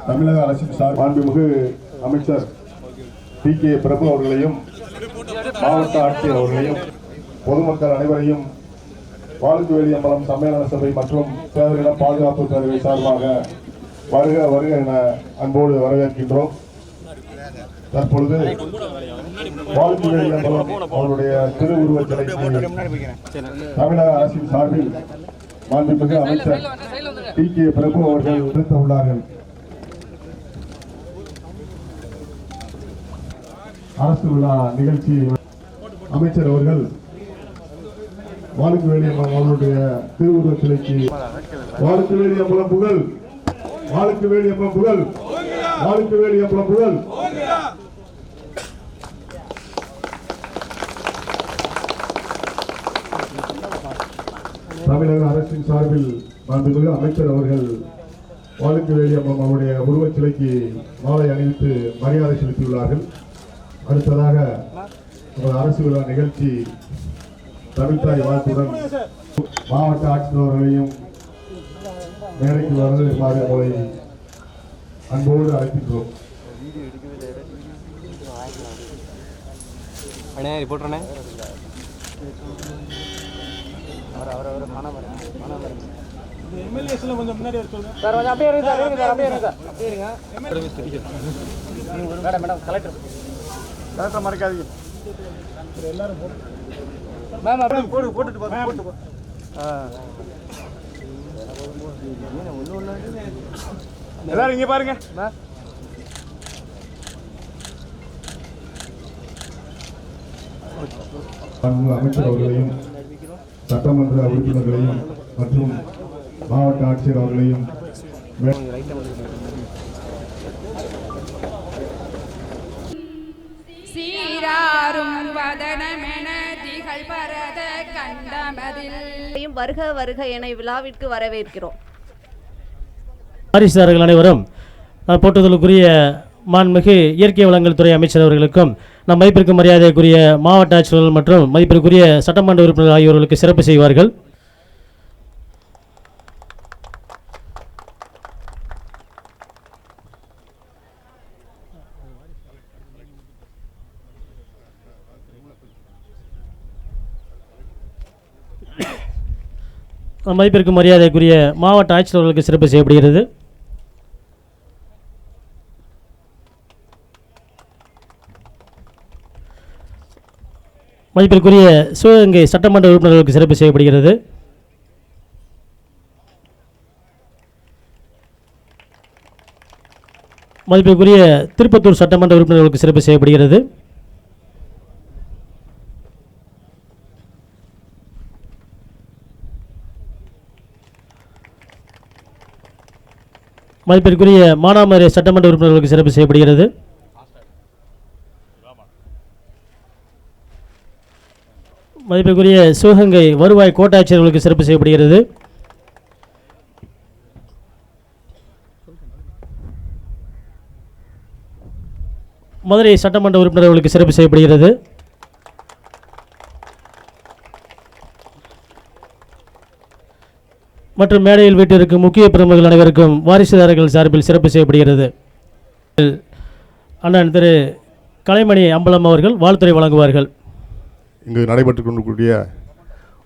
தமிழக அரசின் மாண்புமிகு அமைச்சர் டி.கே. பிரபு அவர்களையும் மாவட்ட ஆட்சியர் அவர்களையும் பொதுமக்கள் அனைவரையும் வாழுக்குவேலி அம்பலம் சம்மேளன சபை மற்றும் பேரிட பாதுகாப்பு பேரவை சார்பாக வருக வருக என அன்போடு வரவேற்கின்றோம். தற்பொழுது வாழுக்குவேலி அம்பலம் அவருடைய திருவுருவச் சிலைக்கு தமிழக அரசின் சார்பில் மாண்புமிகு அமைச்சர் டி.கே. பிரபு அவர்கள் விடுத்த உள்ளார்கள். அரசு விழா நிகழ்ச்சி அமைச்சர் அவர்கள் வாழுக்குவேலி அம்பலம் அவருடைய திருவுருவச் சிலைக்கு வாழுக்குவேலி அம்பலம் புகழ், வாழுக்குவேலி அம்பலம் புகழ், வாழுக்குவேலி அம்பலம் புகழ். தமிழக அரசின் சார்பில் மாண்புமிகு அமைச்சர் அவர்கள் வாழுக்குவேலி அம்பலம் அவருடைய உருவச் சிலைக்கு மாலை அணிவித்து மரியாதை செலுத்தியுள்ளார்கள். அடுத்ததாக அரசு விழா நிகழ்ச்சி தமிழ்தாய் வாழ்த்துடன் மாவட்ட ஆட்சியர் அவர்களையும் மேடைக்கு வருமாறு அவரை அன்போடு அழைக்கின்றோம். கொஞ்சம் முன்னாடி வர சொல்லுங்க சார். கொஞ்சம் அப்படியே இருங்க சார், அப்படியே இருங்க சார், அப்படியே இருங்க. மேடம் கலெக்டர் மறக்காதீங்க. எல்லாரும் மேம் அப்படியே போட்டுட்டு போட்டு எல்லாரும் இங்கே பாருங்க. அமைச்சர் அவர்களையும் சட்டமன்ற உறுப்பினர்களையும் மற்றும் மாவட்ட ஆட்சியர் அவர்களையும் வருக வருக என விழாவிற்கு வரவேற்கிறோம். வாரிசுதாரர்கள் அனைவரும் போற்றுதலுக்குரிய மாண்புமிகு இயற்கை வளங்கள் துறை அமைச்சர் அவர்களுக்கும் நம் மதிப்பிற்கு மரியாதைக்குரிய மாவட்ட ஆட்சியர்கள் மற்றும் மதிப்பிற்குரிய சட்டமன்ற உறுப்பினர் ஆகியோர்களுக்கு சிறப்பு செய்வார்கள். மதிப்பிற்கு மரியாதைக்குரிய மாவட்ட ஆட்சியர்களுக்கு சிறப்பு செய்யப்படுகிறது. மதிப்பிற்குரிய சிவகங்கை சட்டமன்ற உறுப்பினர்களுக்கு சிறப்பு செய்யப்படுகிறது. மதிப்பிற்குரிய திருப்பத்தூர் சட்டமன்ற உறுப்பினர்களுக்கு சிறப்பு செய்யப்படுகிறது. மதிப்பிற்குரிய மானாமதுரை சட்டமன்ற உறுப்பினர்களுக்கு சிறப்பு செய்யப்படுகிறது. மதிப்பிற்குரிய சிவகங்கை வருவாய் கோட்டாட்சியர்களுக்கு சிறப்பு செய்யப்படுகிறது. மதுரை சட்டமன்ற உறுப்பினர்களுக்கு சிறப்பு செய்யப்படுகிறது. மற்றும் மேடையில் வீட்டிற்கும் முக்கிய பிரமுகர்கள் அனைவருக்கும் வாரிசுதாரர்கள் சார்பில் சிறப்பு செய்யப்படுகிறது. அண்ணன் திரு கலைமணி அம்பலம் அவர்கள் வாழ்த்துரை வழங்குவார்கள். இங்கு நடைபெற்று கொண்டிருக்கூடிய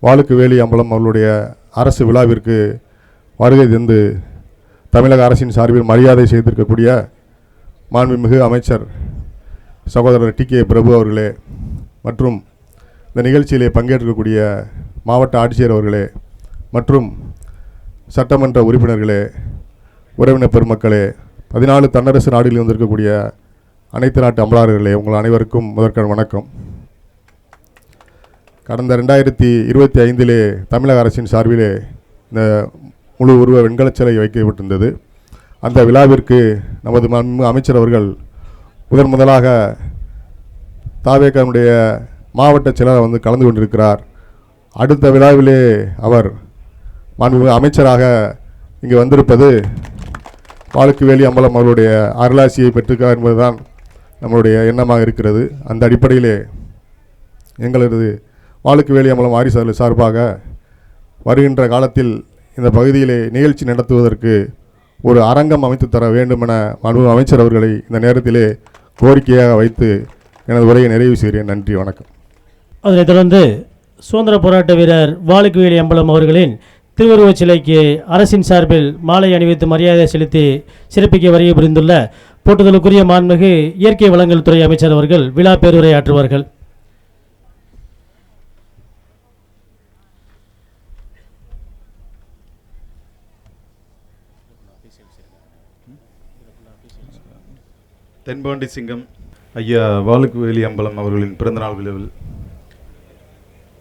வாழுக்குவேலி அம்பலம் அவர்களுடைய அரசு விழாவிற்கு வருகை தந்து தமிழக அரசின் சார்பில் மரியாதை செய்திருக்கக்கூடிய மாண்புமிகு அமைச்சர் சகோதரர் டி.கே. பிரபு அவர்களே மற்றும் இந்த நிகழ்ச்சியிலே பங்கேற்கக்கூடிய மாவட்ட ஆட்சியர் அவர்களே மற்றும் சட்டமன்ற உறுப்பினர்களே, உறவினர் பெருமக்களே, 14 தன்னரசு நாடுகளில் வந்திருக்கக்கூடிய அனைத்து நாட்டு அமலாளர்களே, உங்கள் அனைவருக்கும் முதற்கண் வணக்கம். கடந்த 2025 தமிழக அரசின் சார்பிலே இந்த முழு உருவ வெண்கலச் சிலை வைக்கப்பட்டிருந்தது. அந்த விழாவிற்கு நமது அமைச்சர் அவர்கள் முதலாக தாவேகாவுடைய மாவட்ட செயலாளர் கலந்து கொண்டிருக்கிறார். அடுத்த விழாவிலே அவர் அமைச்சராக இங்கு வந்திருப்பது வாளுக்குவேலி அம்பலம் அவருடைய அருளாசியை பெற்றிருக்கார் என்பதுதான் நம்மளுடைய எண்ணமாக இருக்கிறது. அந்த அடிப்படையிலே எங்களது வாளுக்குவேலி அம்பலம் வாரிசுகள் சார்பாக வருகின்ற காலத்தில் இந்த பகுதியிலே நிகழ்ச்சி நடத்துவதற்கு ஒரு அரங்கம் அமைத்து தர வேண்டும் என அமைச்சர் அவர்களை இந்த நேரத்திலே கோரிக்கையாக வைத்து எனது உரையை நிறைவு செய்கிறேன். நன்றி, வணக்கம். அதனைத் தொடர்ந்து சுதந்திர போராட்ட வீரர் வாளுக்குவேலி அம்பலம் அவர்களின் திருவுருவச் சிலைக்கு அரசின் சார்பில் மாலை அணிவித்து மரியாதை செலுத்தி சிறப்பிக்க வருகை புரிந்துள்ள போற்றுதலுக்குரிய மாண்புமிகு இயற்கை வளங்கள் துறை அமைச்சர் அவர்கள் விழா பேருரையாற்றுவார்கள். தென்பாண்டி சிங்கம் ஐயா வாளுக்குவேலி அம்பலம் அவர்களின் பிறந்தநாள் விழாவில்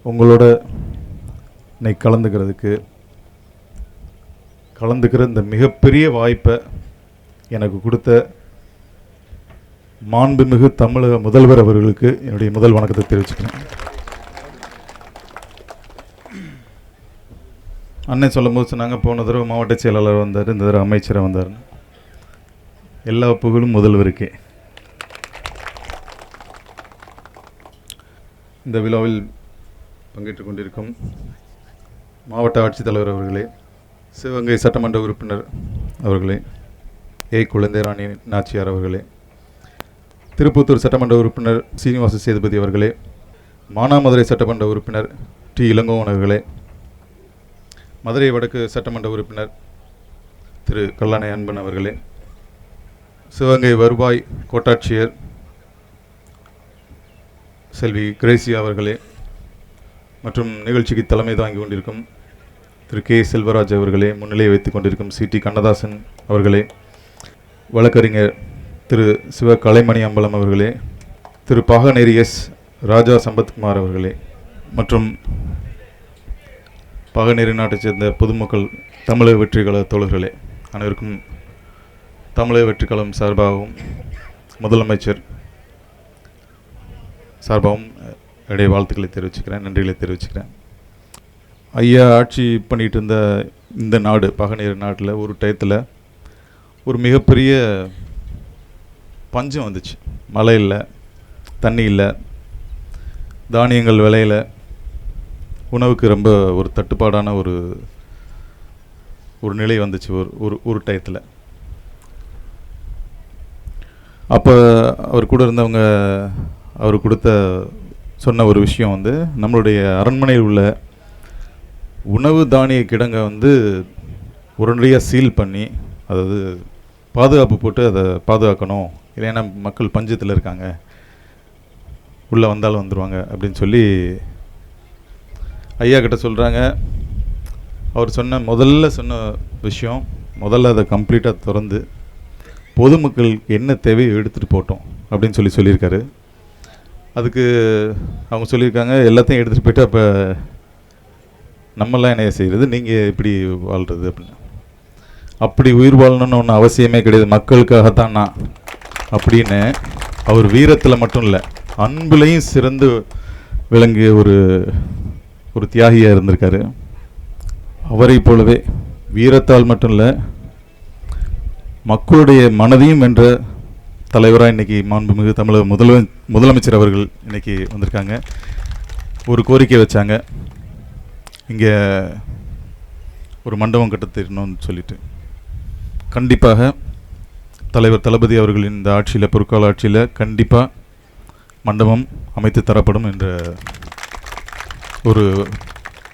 உங்களோட இன்னைக்கு கலந்துக்கிற இந்த மிகப்பெரிய வாய்ப்பை எனக்கு கொடுத்த மாண்புமிகு தமிழக முதல்வர் அவர்களுக்கு என்னுடைய முதல் வணக்கத்தை தெரிவிச்சுக்கிறேன். அண்ணன் சொல்லும்போது சொன்னாங்க, போன தடவை மாவட்ட செயலாளர் வந்தார், இந்த தடவை அமைச்சராக வந்தார். எல்லா புகழும் முதல்வருக்கே. இந்த விழாவில் பங்கேற்றுக் கொண்டிருக்கும் மாவட்ட ஆட்சித்தலைவர் அவர்களே, சிவகங்கை சட்டமன்ற உறுப்பினர் அவர்களே, குழந்தைராணி நாச்சியார் அவர்களே, திருப்பத்தூர் சட்டமன்ற உறுப்பினர் சீனிவாச சேதுபதி அவர்களே, மானாமதுரை சட்டமன்ற உறுப்பினர் இளங்கோவன் அவர்களே, மதுரை வடக்கு சட்டமன்ற உறுப்பினர் திரு கல்லானை அன்பன் அவர்களே, சிவகங்கை வருவாய் கோட்டாட்சியர் செல்வி கிரேசியா அவர்களே, மற்றும் நிகழ்ச்சிக்கு தலைமை தாங்கி கொண்டிருக்கும் திரு கே செல்வராஜ் அவர்களே, முன்னிலை வைத்துக் கொண்டிருக்கும் சி.டி. கண்ணதாசன் அவர்களே, வழக்கறிஞர் திரு சிவ கலைமணி அம்பலம் அவர்களே, திரு பாகநேரி எஸ் ராஜா சம்பத்குமார் அவர்களே, மற்றும் பாகநேரி நாட்டைச் சேர்ந்த பொதுமக்கள், தமிழக வெற்றிக்கழக தோழர்களே, அனைவருக்கும் தமிழக வெற்றிக்கழகம் சார்பாகவும் முதலமைச்சர் சார்பாகவும் என்னுடைய வாழ்த்துக்களை தெரிவிச்சுக்கிறேன், நன்றிகளை தெரிவிச்சுக்கிறேன். ஐயா ஆட்சி பண்ணிகிட்டு இருந்த இந்த நாடு, பாகநேரி நாட்டில் ஒரு டயத்தில் ஒரு மிகப்பெரிய பஞ்சம் வந்துச்சு. மழை இல்லை, தண்ணி இல்லை, தானியங்கள் விளையில, உணவுக்கு ரொம்ப ஒரு தட்டுப்பாடான ஒரு நிலை வந்துச்சு ஒரு டயத்தில். அப்போ அவர் கூட இருந்தவங்க அவர் சொன்ன ஒரு விஷயம் நம்மளுடைய அரண்மனையில் உள்ள உணவு தானிய கிடங்கை உடனடியாக சீல் பண்ணி, அதாவது பாதுகாப்பு போட்டு அதை பாதுகாக்கணும், இல்லைன்னா மக்கள் பஞ்சத்தில் இருக்காங்க, உள்ளே வந்தாலும் வந்துடுவாங்க அப்படின்னு சொல்லி ஐயா கிட்ட சொல்கிறாங்க. அவர் முதல்ல சொன்ன விஷயம், முதல்ல அதை கம்ப்ளீட்டாக திறந்து பொதுமக்களுக்கு என்ன தேவையோ எடுத்துகிட்டு போட்டோம் அப்படின்னு சொல்லியிருக்காரு. அதுக்கு அவங்க சொல்லியிருக்காங்க, எல்லாத்தையும் எடுத்துகிட்டு போய்ட்டு அப்போ நம்மளாம் என்ன செய்கிறது, நீங்கள் எப்படி வாழ்கிறது அப்படின்னு. அப்படி உயிர் வாழணும்னு ஒன்றும் அவசியமே கிடையாது, மக்களுக்காகத்தான் நான் அப்படின்னு அவர் வீரத்தில் மட்டும் இல்லை, அன்புலையும் சிறந்து விளங்கிய ஒரு தியாகியாக இருந்திருக்காரு. அவரை போலவே வீரத்தால் மட்டும் இல்லை, மக்களுடைய மனதையும் வென்ற தலைவராக இன்றைக்கி மாண்புமிகு தமிழக முதலமைச்சர் அவர்கள் இன்றைக்கி வந்திருக்காங்க. ஒரு கோரிக்கை வச்சாங்க, இங்கே ஒரு மண்டபம் கட்டத்திடணும்னு சொல்லிட்டு. கண்டிப்பாக தலைவர் தளபதி அவர்களின் இந்த ஆட்சியில், பொற்கால ஆட்சியில் கண்டிப்பாக மண்டபம் அமைத்து தரப்படும் என்ற ஒரு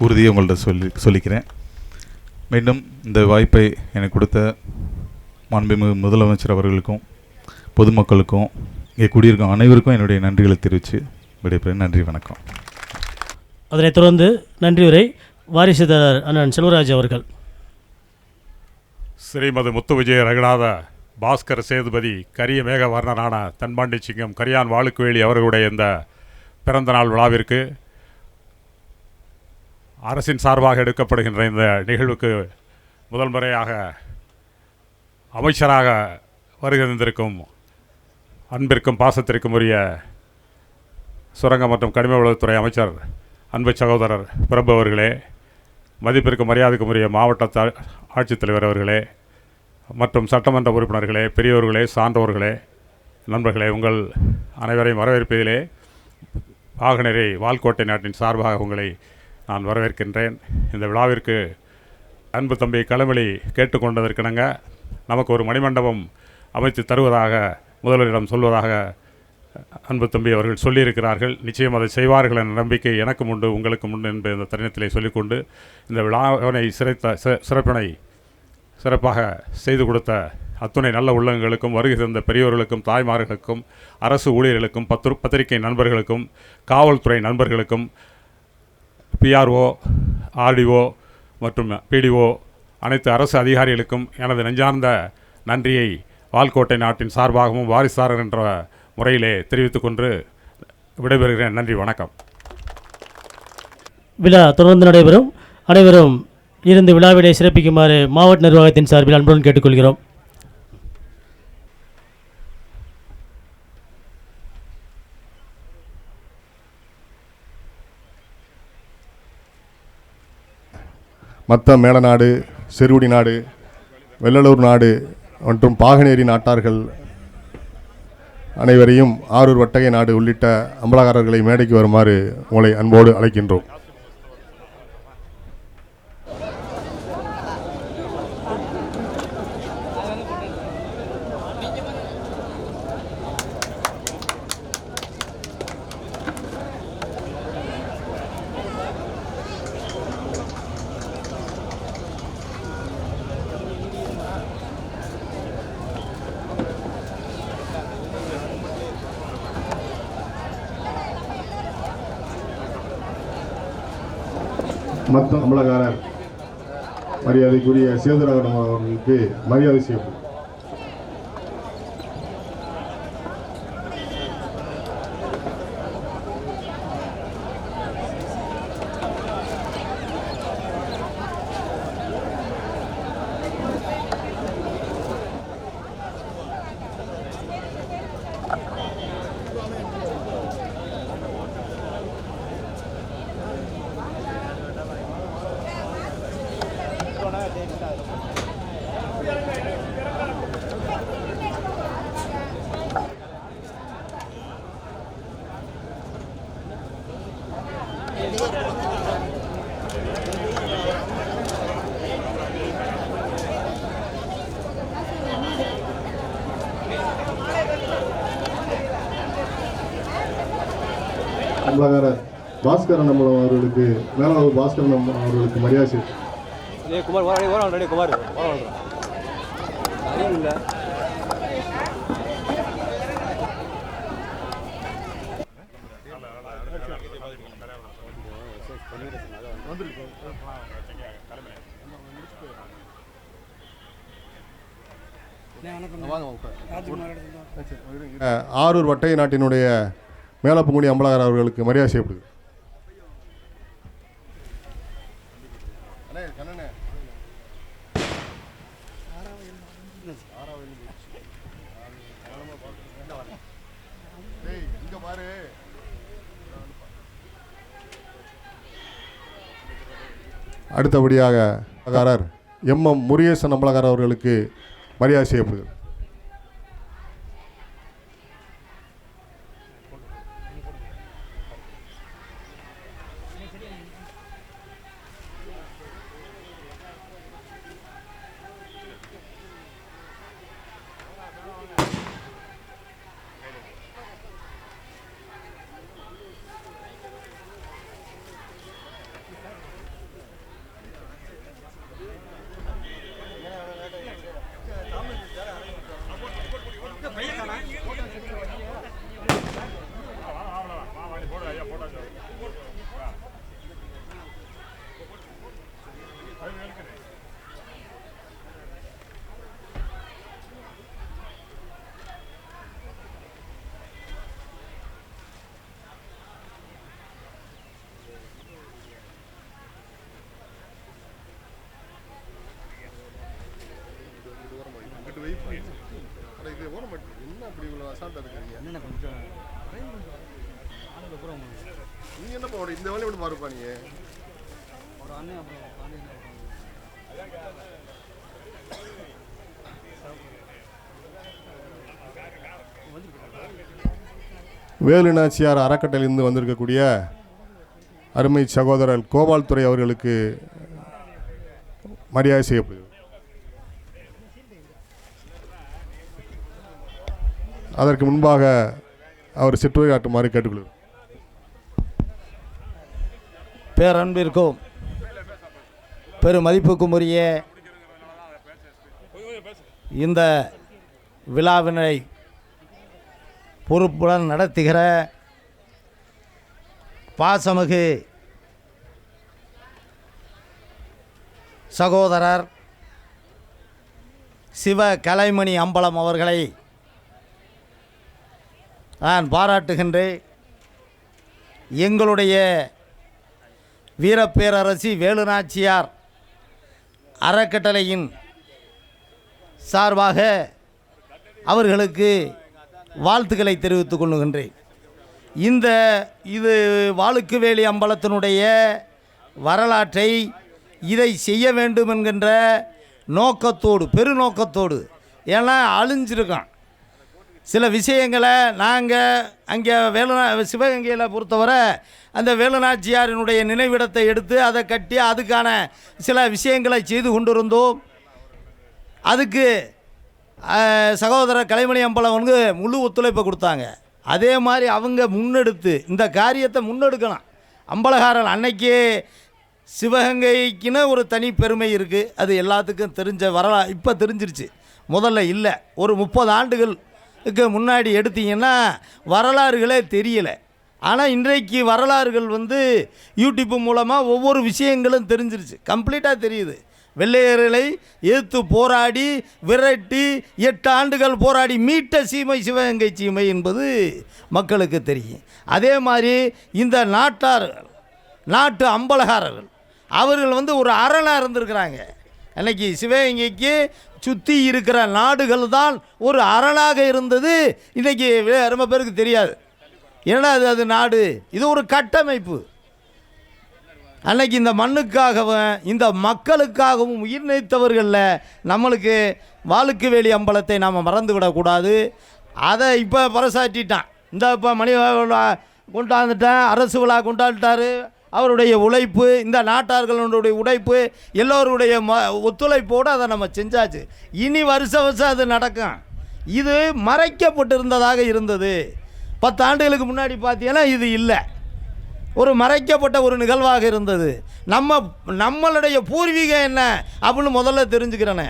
உறுதியை உங்கள்கிட்ட சொல்லிக்கிறேன். மீண்டும் இந்த வாய்ப்பை எனக்கு கொடுத்த மாண்புமிகு முதலமைச்சர் அவர்களுக்கும் பொதுமக்களுக்கும் இங்கே கூடியிருக்கும் அனைவருக்கும் என்னுடைய நன்றிகளை தெரிவித்து விடைபெறுகிறேன். நன்றி, வணக்கம். அதனைத் தொடர்ந்து நன்றி உரை வாரிசுதாரர் அண்ணன் செல்வராஜ் அவர்கள். ஸ்ரீமதி முத்து விஜய ரகுநாத பாஸ்கர் சேதுபதி கரிய மேக வர்ணனான தன்பாண்டி சிங்கம் கரியான் வாளுக்குவேலி அவர்களுடைய இந்த பிறந்தநாள் விழாவிற்கு அரசின் சார்பாக எடுக்கப்படுகின்ற இந்த நிகழ்வுக்கு முதல் முறையாக அமைச்சராக வருகை தந்திருக்கும் அன்பிற்கும் பாசத்திற்கும் உரிய சுரங்க மற்றும் கனிம வளத்துறை அமைச்சர் அன்பு சகோதரர் பிரபு அவர்களே, மதிப்பிற்கும் மரியாதைக்கும் உரிய மாவட்ட ஆட்சித்தலைவர் அவர்களே மற்றும் சட்டமன்ற உறுப்பினர்களே, பெரியோர்களே, சான்றோர்களே, நண்பர்களே, உங்கள் அனைவரையும் வரவேற்பதிலே வாகனரை வால்கோட்டை நாட்டின் சார்பாக உங்களை நான் வரவேற்கின்றேன். இந்த விழாவிற்கு அன்பு தம்பி களமொழி கேட்டுக்கொண்டதற்கிணங்க நமக்கு ஒரு மணிமண்டபம் அமைத்து தருவதாக முதல்வரிடம் சொல்வதாக அன்பு தம்பி அவர்கள் சொல்லியிருக்கிறார்கள். நிச்சயம் அதை செய்வார்கள் என்ற நம்பிக்கை எனக்கும் உண்டு, உங்களுக்கும் உண்டு என்பதை இந்த தருணத்திலே சொல்லிக்கொண்டு இந்த விழாவினை சிறப்பினை சிறப்பாக செய்து கொடுத்த அத்துணை நல்ல உள்ளங்களுக்கும், வருகை தந்த பெரியோர்களுக்கும், தாய்மார்களுக்கும், அரசு ஊழியர்களுக்கும், பத்திரிகை நண்பர்களுக்கும், காவல்துறை நண்பர்களுக்கும், பிஆர்ஓ, ஆர்டிஓ மற்றும் பிடிஓ அனைத்து அரசு அதிகாரிகளுக்கும் எனது நெஞ்சார்ந்த நன்றியை வால்கோட்டை நாட்டின் சார்பாகவும் வாரிசாரர் என்ற முறையிலே தெரிவித்துக் கொண்டு விடைபெறுகிறேன். நன்றி, வணக்கம். விழா தொடர்ந்து நடைபெறும். அனைவரும் இருந்து விழாவினை சிறப்பிக்குமாறு மாவட்ட நிர்வாகத்தின் சார்பில் அன்புடன் கேட்டுக்கொள்கிறோம். மற்ற மேலநாடு, செருவுடி நாடு, வெள்ளலூர் நாடு மற்றும் பாகனேரி நாட்டார்கள் அனைவரையும் ஆரூர் வட்டகை நாடு உள்ளிட்ட அம்பலகாரர்களை மேடைக்கு வருமாறு உங்களை அன்போடு அழைக்கின்றோம். மற்ற அம்பலகாரர் மரியாதைக்குரிய சேதுராகவன் அவர்களுக்கு மரியாதை செய்யப்படும். அம்பலகாரர் பாஸ்கரன் நம்மளும் அவர்களுக்கு மேலாளர் பாஸ்கரன் அவர்களுக்கு மரியாதை செய்யும். ஆரூர் வட்டை நாட்டினுடைய மேலப்புங்குடி அம்பலகாரர் அவர்களுக்கு மரியாதை செய்யப்படுது. அடுத்தபடியாக அம்பலகாரர் எம் முருகேசன் அம்பலகாரர் அவர்களுக்கு மரியாதை செய்யப்படுது. நீ என்ன போற இந்த வேலையை விட்டு பாருப்பா நீ. வேலுநாச்சியார் அறக்கட்டளையிலிருந்து வந்திருக்கக்கூடிய அருமை சகோதரர் கோபால் துரை அவர்களுக்கு மரியாதை செய்யப்படுகிறது. அதற்கு முன்பாக அவர் சிற்றுரையாற்றுமாறு கேட்டுக்கொள்கிறார். பேரன்பிற்கும் பெருமதிப்புக்கும் உரிய இந்த விழாவினை பொறுப்புடன் நடத்துகிற பாசமிகு சகோதரர் சிவ கலைமணி அம்பலம் அவர்களை நான் பாராட்டுகின்றேன். எங்களுடைய வீரப்பேரரசி வேலுநாச்சியார் அறக்கட்டளையின் சார்பாக அவர்களுக்கு வாழ்த்துக்களை தெரிவித்துக் கொள்கின்றேன். இது வாளுக்குவேலி அம்பலத்தினுடைய வரலாற்றை இதை செய்ய வேண்டும் என்கின்ற நோக்கத்தோடு பெருநோக்கத்தோடு, ஏன்னா அழிஞ்சிருக்கோம் சில விஷயங்களை. நாங்கள் அங்கே சிவகங்கையில் பொறுத்தவரை அந்த வேலுநாச்சியாரினுடைய நினைவிடத்தை எடுத்து அதை கட்டி அதுக்கான சில விஷயங்களை செய்து கொண்டிருந்தோம். அதுக்கு சகோதரர் கலைமணி அம்பலம் வந்து முழு ஒத்துழைப்பை கொடுத்தாங்க. அதே மாதிரி அவங்க முன்னெடுத்து இந்த காரியத்தை முன்னெடுக்கலாம். அம்பலகாரன் அன்னைக்கே சிவகங்கைக்குன்னு ஒரு தனி பெருமை இருக்குது. அது எல்லாத்துக்கும் தெரிஞ்ச வரலாறு இப்போ தெரிஞ்சிருச்சு, முதல்ல இல்லை. ஒரு 30 ஆண்டுகளுக்கு முன்னாடி எடுத்தீங்கன்னா வரலாறுகளே தெரியலை. ஆனால் இன்றைக்கு வரலாறுகள் வந்து யூடியூப் மூலமாக ஒவ்வொரு விஷயங்களும் தெரிஞ்சிருச்சு, கம்ப்ளீட்டாக தெரியுது. வெள்ளையர்களை எதிர்த்து போராடி விரட்டி 8 ஆண்டுகள் போராடி மீட்ட சீமை சிவகங்கை சீமை என்பது மக்களுக்கு தெரியும். அதே மாதிரி இந்த நாட்டு அம்பலகாரர்கள் அவர்கள் வந்து ஒரு அரணாக இருந்திருக்கிறாங்க. அன்றைக்கி சிவகங்கைக்கு சுற்றி இருக்கிற நாடுகள் தான் ஒரு அரணாக இருந்தது. இன்றைக்கி ரொம்ப பேருக்கு தெரியாது. ஏன்னா அது நாடு, இது ஒரு கட்டமைப்பு. அன்னைக்கு இந்த மண்ணுக்காகவும் இந்த மக்களுக்காகவும் உயிர் நீத்தவர்களில் நம்மளுக்கு வாளுக்குவேலி அம்பலத்தை நாம் மறந்து விடக்கூடாது. அதை இப்போ பறைசாற்றிட்டான். இந்த இப்போ மணி கொண்டாந்துட்டேன், அரசு விழா கொண்டாடிட்டார். அவருடைய உழைப்பு, இந்த நாட்டார்களுடைய உழைப்பு, எல்லோருடைய ஒத்துழைப்போடு அதை நம்ம செஞ்சாச்சு. இனி வருஷம் அது நடக்கும். இது மறைக்கப்பட்டிருந்ததாக இருந்தது. 10 ஆண்டுகளுக்கு முன்னாடி பார்த்தீங்கன்னா இது இல்லை, ஒரு மறைக்கப்பட்ட ஒரு நிகழ்வாக இருந்தது. நம்மளுடைய பூர்வீகம் என்ன அப்படின்னு முதல்ல தெரிஞ்சுக்கிறேனே,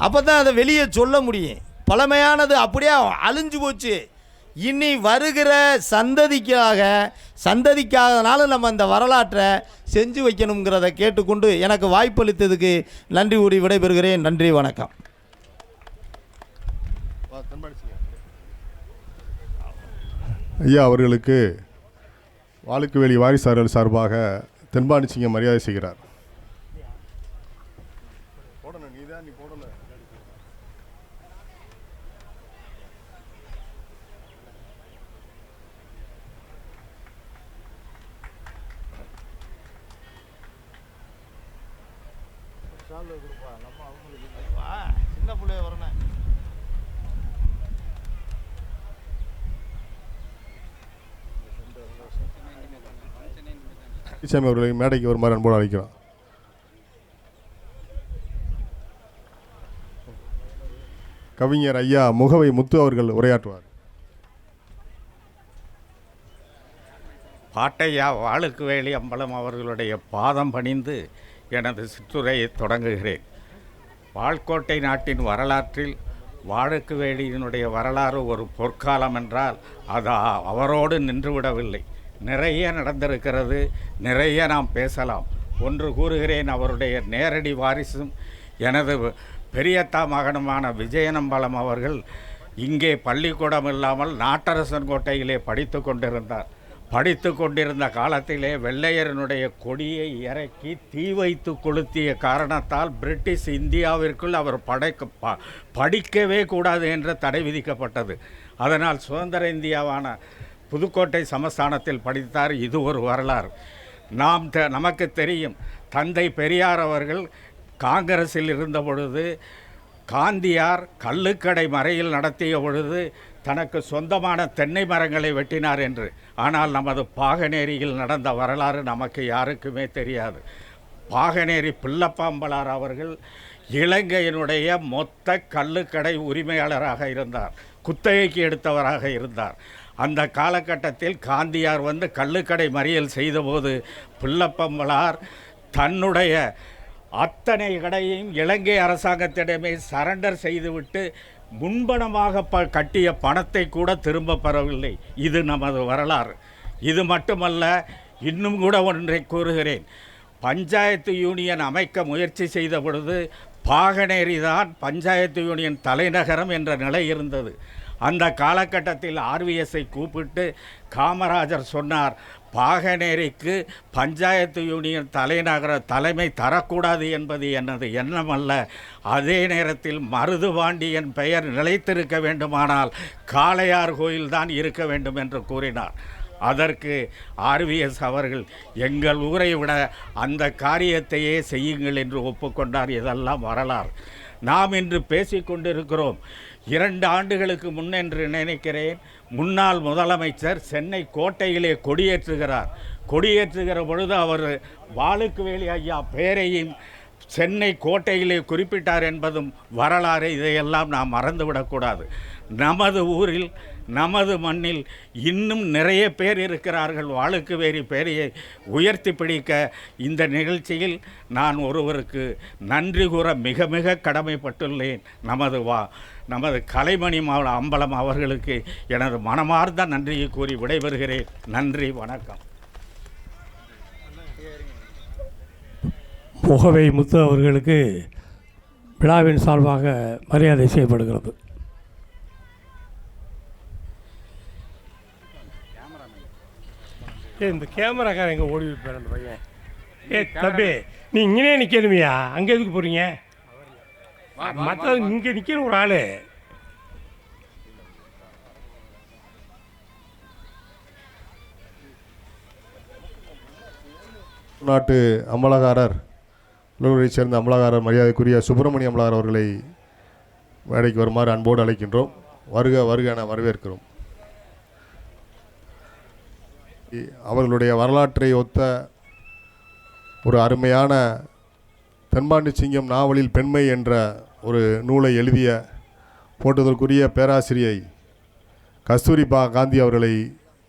அப்போ தான் அதை வெளியே சொல்ல முடியும். பழமையானது அப்படியே அழிஞ்சு போச்சு. இனி வருகிற சந்ததிக்காகனால நம்ம இந்த வரலாற்றை செஞ்சு வைக்கணுங்கிறத கேட்டுக்கொண்டு எனக்கு வாய்ப்பளித்ததுக்கு நன்றி கூறி விடைபெறுகிறேன். நன்றி, வணக்கம். ஐயா அவர்களுக்கு வாளுக்குவேலி வாரிசார்கள் சார்பாக தென்பாண்டி சிங்கம் மரியாதை செய்கிறார். சின்ன பிள்ளைய வரணும். சாமி அவர்களை மேடைக்கு வருமாறு அன்போடு அழைக்கிறோம். கவிஞர் ஐயா முகவை முத்து அவர்கள் உரையாற்றுவார். பாட்டையா வாளுக்குவேலி அம்பலம் அவர்களுடைய பாதம் பணிந்து எனது சிற்றுரையை தொடங்குகிறேன். வாள்கோட்டை நாட்டின் வரலாற்றில் வாளுக்குவேலியினுடைய வரலாறு ஒரு பொற்காலம் என்றால் அது அவரோடு நின்றுவிடவில்லை. நிறைய நடந்திருக்கிறது, நிறைய நாம் பேசலாம். ஒன்று கூறுகிறேன், அவருடைய நேரடி வாரிசும் எனது பெரியத்தா மகனுமான விஜயனம்பலம் அவர்கள் இங்கே பள்ளிக்கூடம் இல்லாமல் நாட்டரசன் கோட்டையிலே படித்து கொண்டிருந்தார். படித்து கொண்டிருந்த காலத்திலே வெள்ளையரனுடைய கொடியை இறக்கி தீ வைத்து கொளுத்திய காரணத்தால் பிரிட்டிஷ் இந்தியாவிற்குள் அவர் படிக்கவே கூடாது என்ற தடை விதிக்கப்பட்டது. அதனால் சுதந்திர இந்தியாவான புதுக்கோட்டை சமஸ்தானத்தில் படித்தார். இது ஒரு வரலாறு. நமக்கு தெரியும், தந்தை பெரியார் அவர்கள் காங்கிரஸில் இருந்த பொழுது காந்தியார் கள்ளுக்கடை மறையில் நடத்திய பொழுது தனக்கு சொந்தமான தென்னை மரங்களை வெட்டினார் என்று. ஆனால் நமது பாகனேரியில் நடந்த வரலாறு நமக்கு யாருக்குமே தெரியாது. பாகனேரி பிள்ளப்பாம்பலார் அவர்கள் இலங்கையினுடைய மொத்த கள்ளுக்கடை உரிமையாளராக இருந்தார், குத்தகைக்கு எடுத்தவராக இருந்தார். அந்த காலகட்டத்தில் காந்தியார் வந்து கள்ளுக்கடை மறியல் செய்தபோது பிள்ளப்பம்பலார் தன்னுடைய அத்தனை கடையையும் இலங்கை அரசாங்கத்திடமே சரண்டர் செய்துவிட்டு முன்பணமாக கட்டிய பணத்தை கூட திரும்ப பெறவில்லை. இது நமது வரலாறு. இது மட்டுமல்ல, இன்னும் கூட ஒன்றை கூறுகிறேன். பஞ்சாயத்து யூனியன் அமைக்க முயற்சி செய்த பொழுது பாகனேரி தான் பஞ்சாயத்து யூனியன் தலைநகரம் என்ற நிலை இருந்தது. அந்த காலகட்டத்தில் ஆர்விஎஸ்ஐ கூப்பிட்டு காமராஜர் சொன்னார், பாகனேரிக்கு பஞ்சாயத்து யூனியன் தலைமை தரக்கூடாது என்பது எனது எண்ணம் அல்ல. அதே நேரத்தில் மருதுபாண்டியன் பெயர் நிலைத்திருக்க வேண்டுமானால் காளையார் கோயில்தான் இருக்க வேண்டும் என்று கூறினார். அதற்கு ஆர்விஎஸ் அவர்கள் எங்கள் ஊரை விட அந்த காரியத்தையே செய்யுங்கள் என்று ஒப்புக்கொண்டார். இதெல்லாம் வரலாறு. நாம் இன்று பேசிக்கொண்டிருக்கிறோம். 2 ஆண்டுகளுக்கு முன்னென்று நினைக்கிறேன், முன்னாள் முதலமைச்சர் சென்னை கோட்டையிலே கொடியேற்றுகிற பொழுது அவர் வாளுக்குவேலி ஐயா பெயரையும் சென்னை கோட்டையிலே குறிப்பிட்டார் என்பதும் வரலாறு. இதையெல்லாம் நாம் மறந்துவிடக்கூடாது. நமது ஊரில், நமது மண்ணில் இன்னும் நிறைய பேர் இருக்கிறார்கள் வாளுக்குவேலி பெயரையை உயர்த்தி பிடிக்க. இந்த நிகழ்ச்சியில் நான் ஒருவருக்கு நன்றி கூற மிக மிக கடமைப்பட்டுள்ளேன். நமது கலைமணி அம்பலம் அவர்களுக்கு எனது மனமார்ந்த நன்றியை கூறி விடைபெறுகிறேன். நன்றி, வணக்கம். முகவை முத்து அவர்களுக்கு விழாவின் சார்பாக மரியாதை செய்யப்படுகிறது. இந்த கேமராக்காரன் எங்கே ஓடி வைப்பார் அந்த பையன்? தம்பி, நீ இங்கே நிற்கணுமியா? அங்கே எதுக்கு போகிறீங்க? மற்ற இங்கே நிற்கணும் ஒரு ஆள். நாட்டு அமலாகாரர், உள்ளூரைச் சேர்ந்த அமலாகாரர் மரியாதைக்குரிய சுப்பிரமணிய அமலாகாரர் அவர்களை மேடைக்கு வருமாறு அன்போடு அழைக்கின்றோம். வருக வருக என வரவேற்கிறோம். அவர்களுடைய வரலாற்றை ஒத்த ஒரு அருமையான தென்பாண்டி சிங்கம் நாவலில் பெண்மை என்ற ஒரு நூலை எழுதிய போட்டுதற்குரிய பேராசிரியை கஸ்தூரிபா காந்தி அவர்களை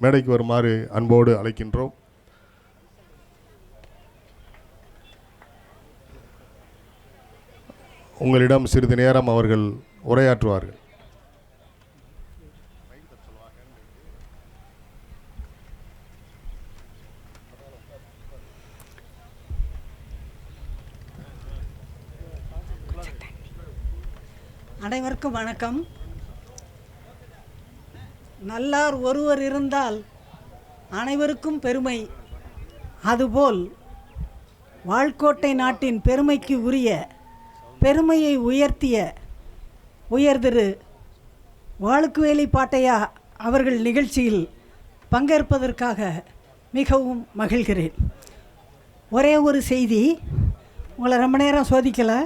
மேடைக்கு வருமாறு அன்போடு அழைக்கின்றோம். உங்களிடம் சிறிது நேரம் அவர்கள் உரையாற்றுவார்கள். அனைவருக்கும் வணக்கம். நல்லார் ஒருவர் இருந்தால் அனைவருக்கும் பெருமை. அதுபோல் வாள்கோட்டை நாட்டின் பெருமைக்கு உரிய பெருமையை உயர்த்திய உயர்திரு வாளுக்குவேலி பாட்டையா அவர்கள் நிகழ்ச்சியில் பங்கேற்பதற்காக மிகவும் மகிழ்கிறேன். ஒரே ஒரு செய்தி, உங்களை ரொம்ப நேரம் சோதிக்கலை.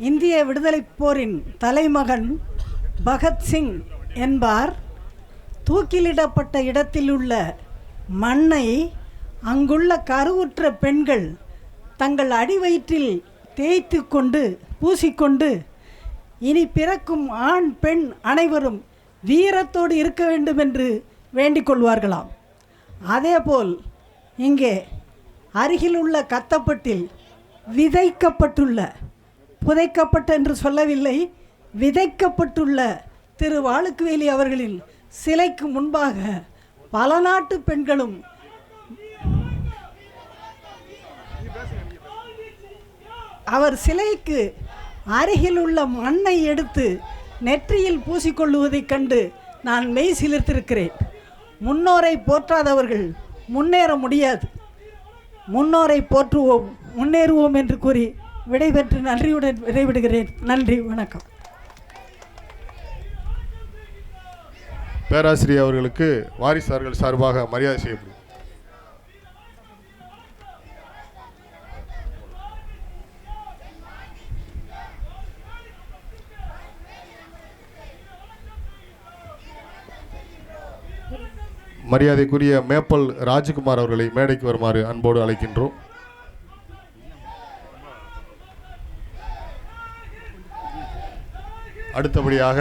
இந்திய விடுதலைப் போரின் தலைமகன் பகத்சிங் என்பார் தூக்கிலிடப்பட்ட இடத்தில் உள்ள மண்ணை அங்குள்ள கருவுற்ற பெண்கள் தங்கள் அடிவயிற்றில் தேய்த்து கொண்டு பூசிக்கொண்டு இனி பிறக்கும் ஆண் பெண் அனைவரும் வீரத்தோடு இருக்க வேண்டும் என்று வேண்டிக் கொள்வார்களாம். அதேபோல் இங்கே அருகிலுள்ள கத்தப்பட்டில் புதைக்கப்பட்ட என்று சொல்லவில்லை, விதைக்கப்பட்டுள்ள திரு வாளுக்குவேலி அவர்களின் சிலைக்கு முன்பாக பல நாட்டு பெண்களும் அவர் சிலைக்கு அருகில் உள்ள மண்ணை எடுத்து நெற்றியில் பூசிக்கொள்ளுவதைக் கண்டு நான் மெய் சிலிர்த்திருக்கிறேன். முன்னோரை போற்றாதவர்கள் முன்னேற முடியாது. முன்னோரை போற்றுவோம், முன்னேறுவோம் என்று கூறி விடைபெற்று நன்றியுடன் விடைபெறுகிறேன். நன்றி, வணக்கம். பேராசிரியர் அவர்களுக்கு வாரிசார்கள் சார்பாக மரியாதை செய்யப்படும். மரியாதைக்குரிய மேப்பல் ராஜ்குமார் அவர்களை மேடைக்கு வருமாறு அன்போடு அழைக்கின்றோம். அடுத்தபடியாக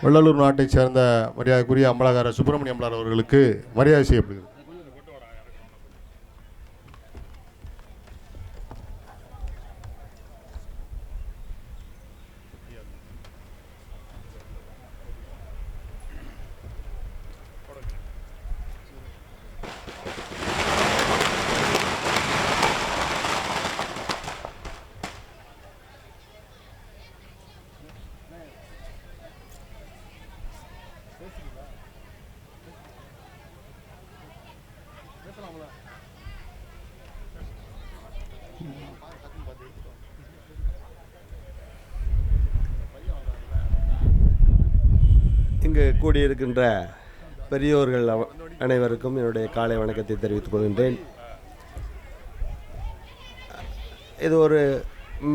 வெள்ளலூர் நாட்டைச் சேர்ந்த மரியாதைக்குரிய அம்பலகாரர் சுப்பிரமணிய அம்பலார் அவர்களுக்கு மரியாதை செய்யப்படுகிறது. இங்கு கூடியிருக்கின்ற பெரியோர்கள் அனைவருக்கும் என்னுடைய காலை வணக்கத்தை தெரிவித்துக் கொள்கின்றேன். இது ஒரு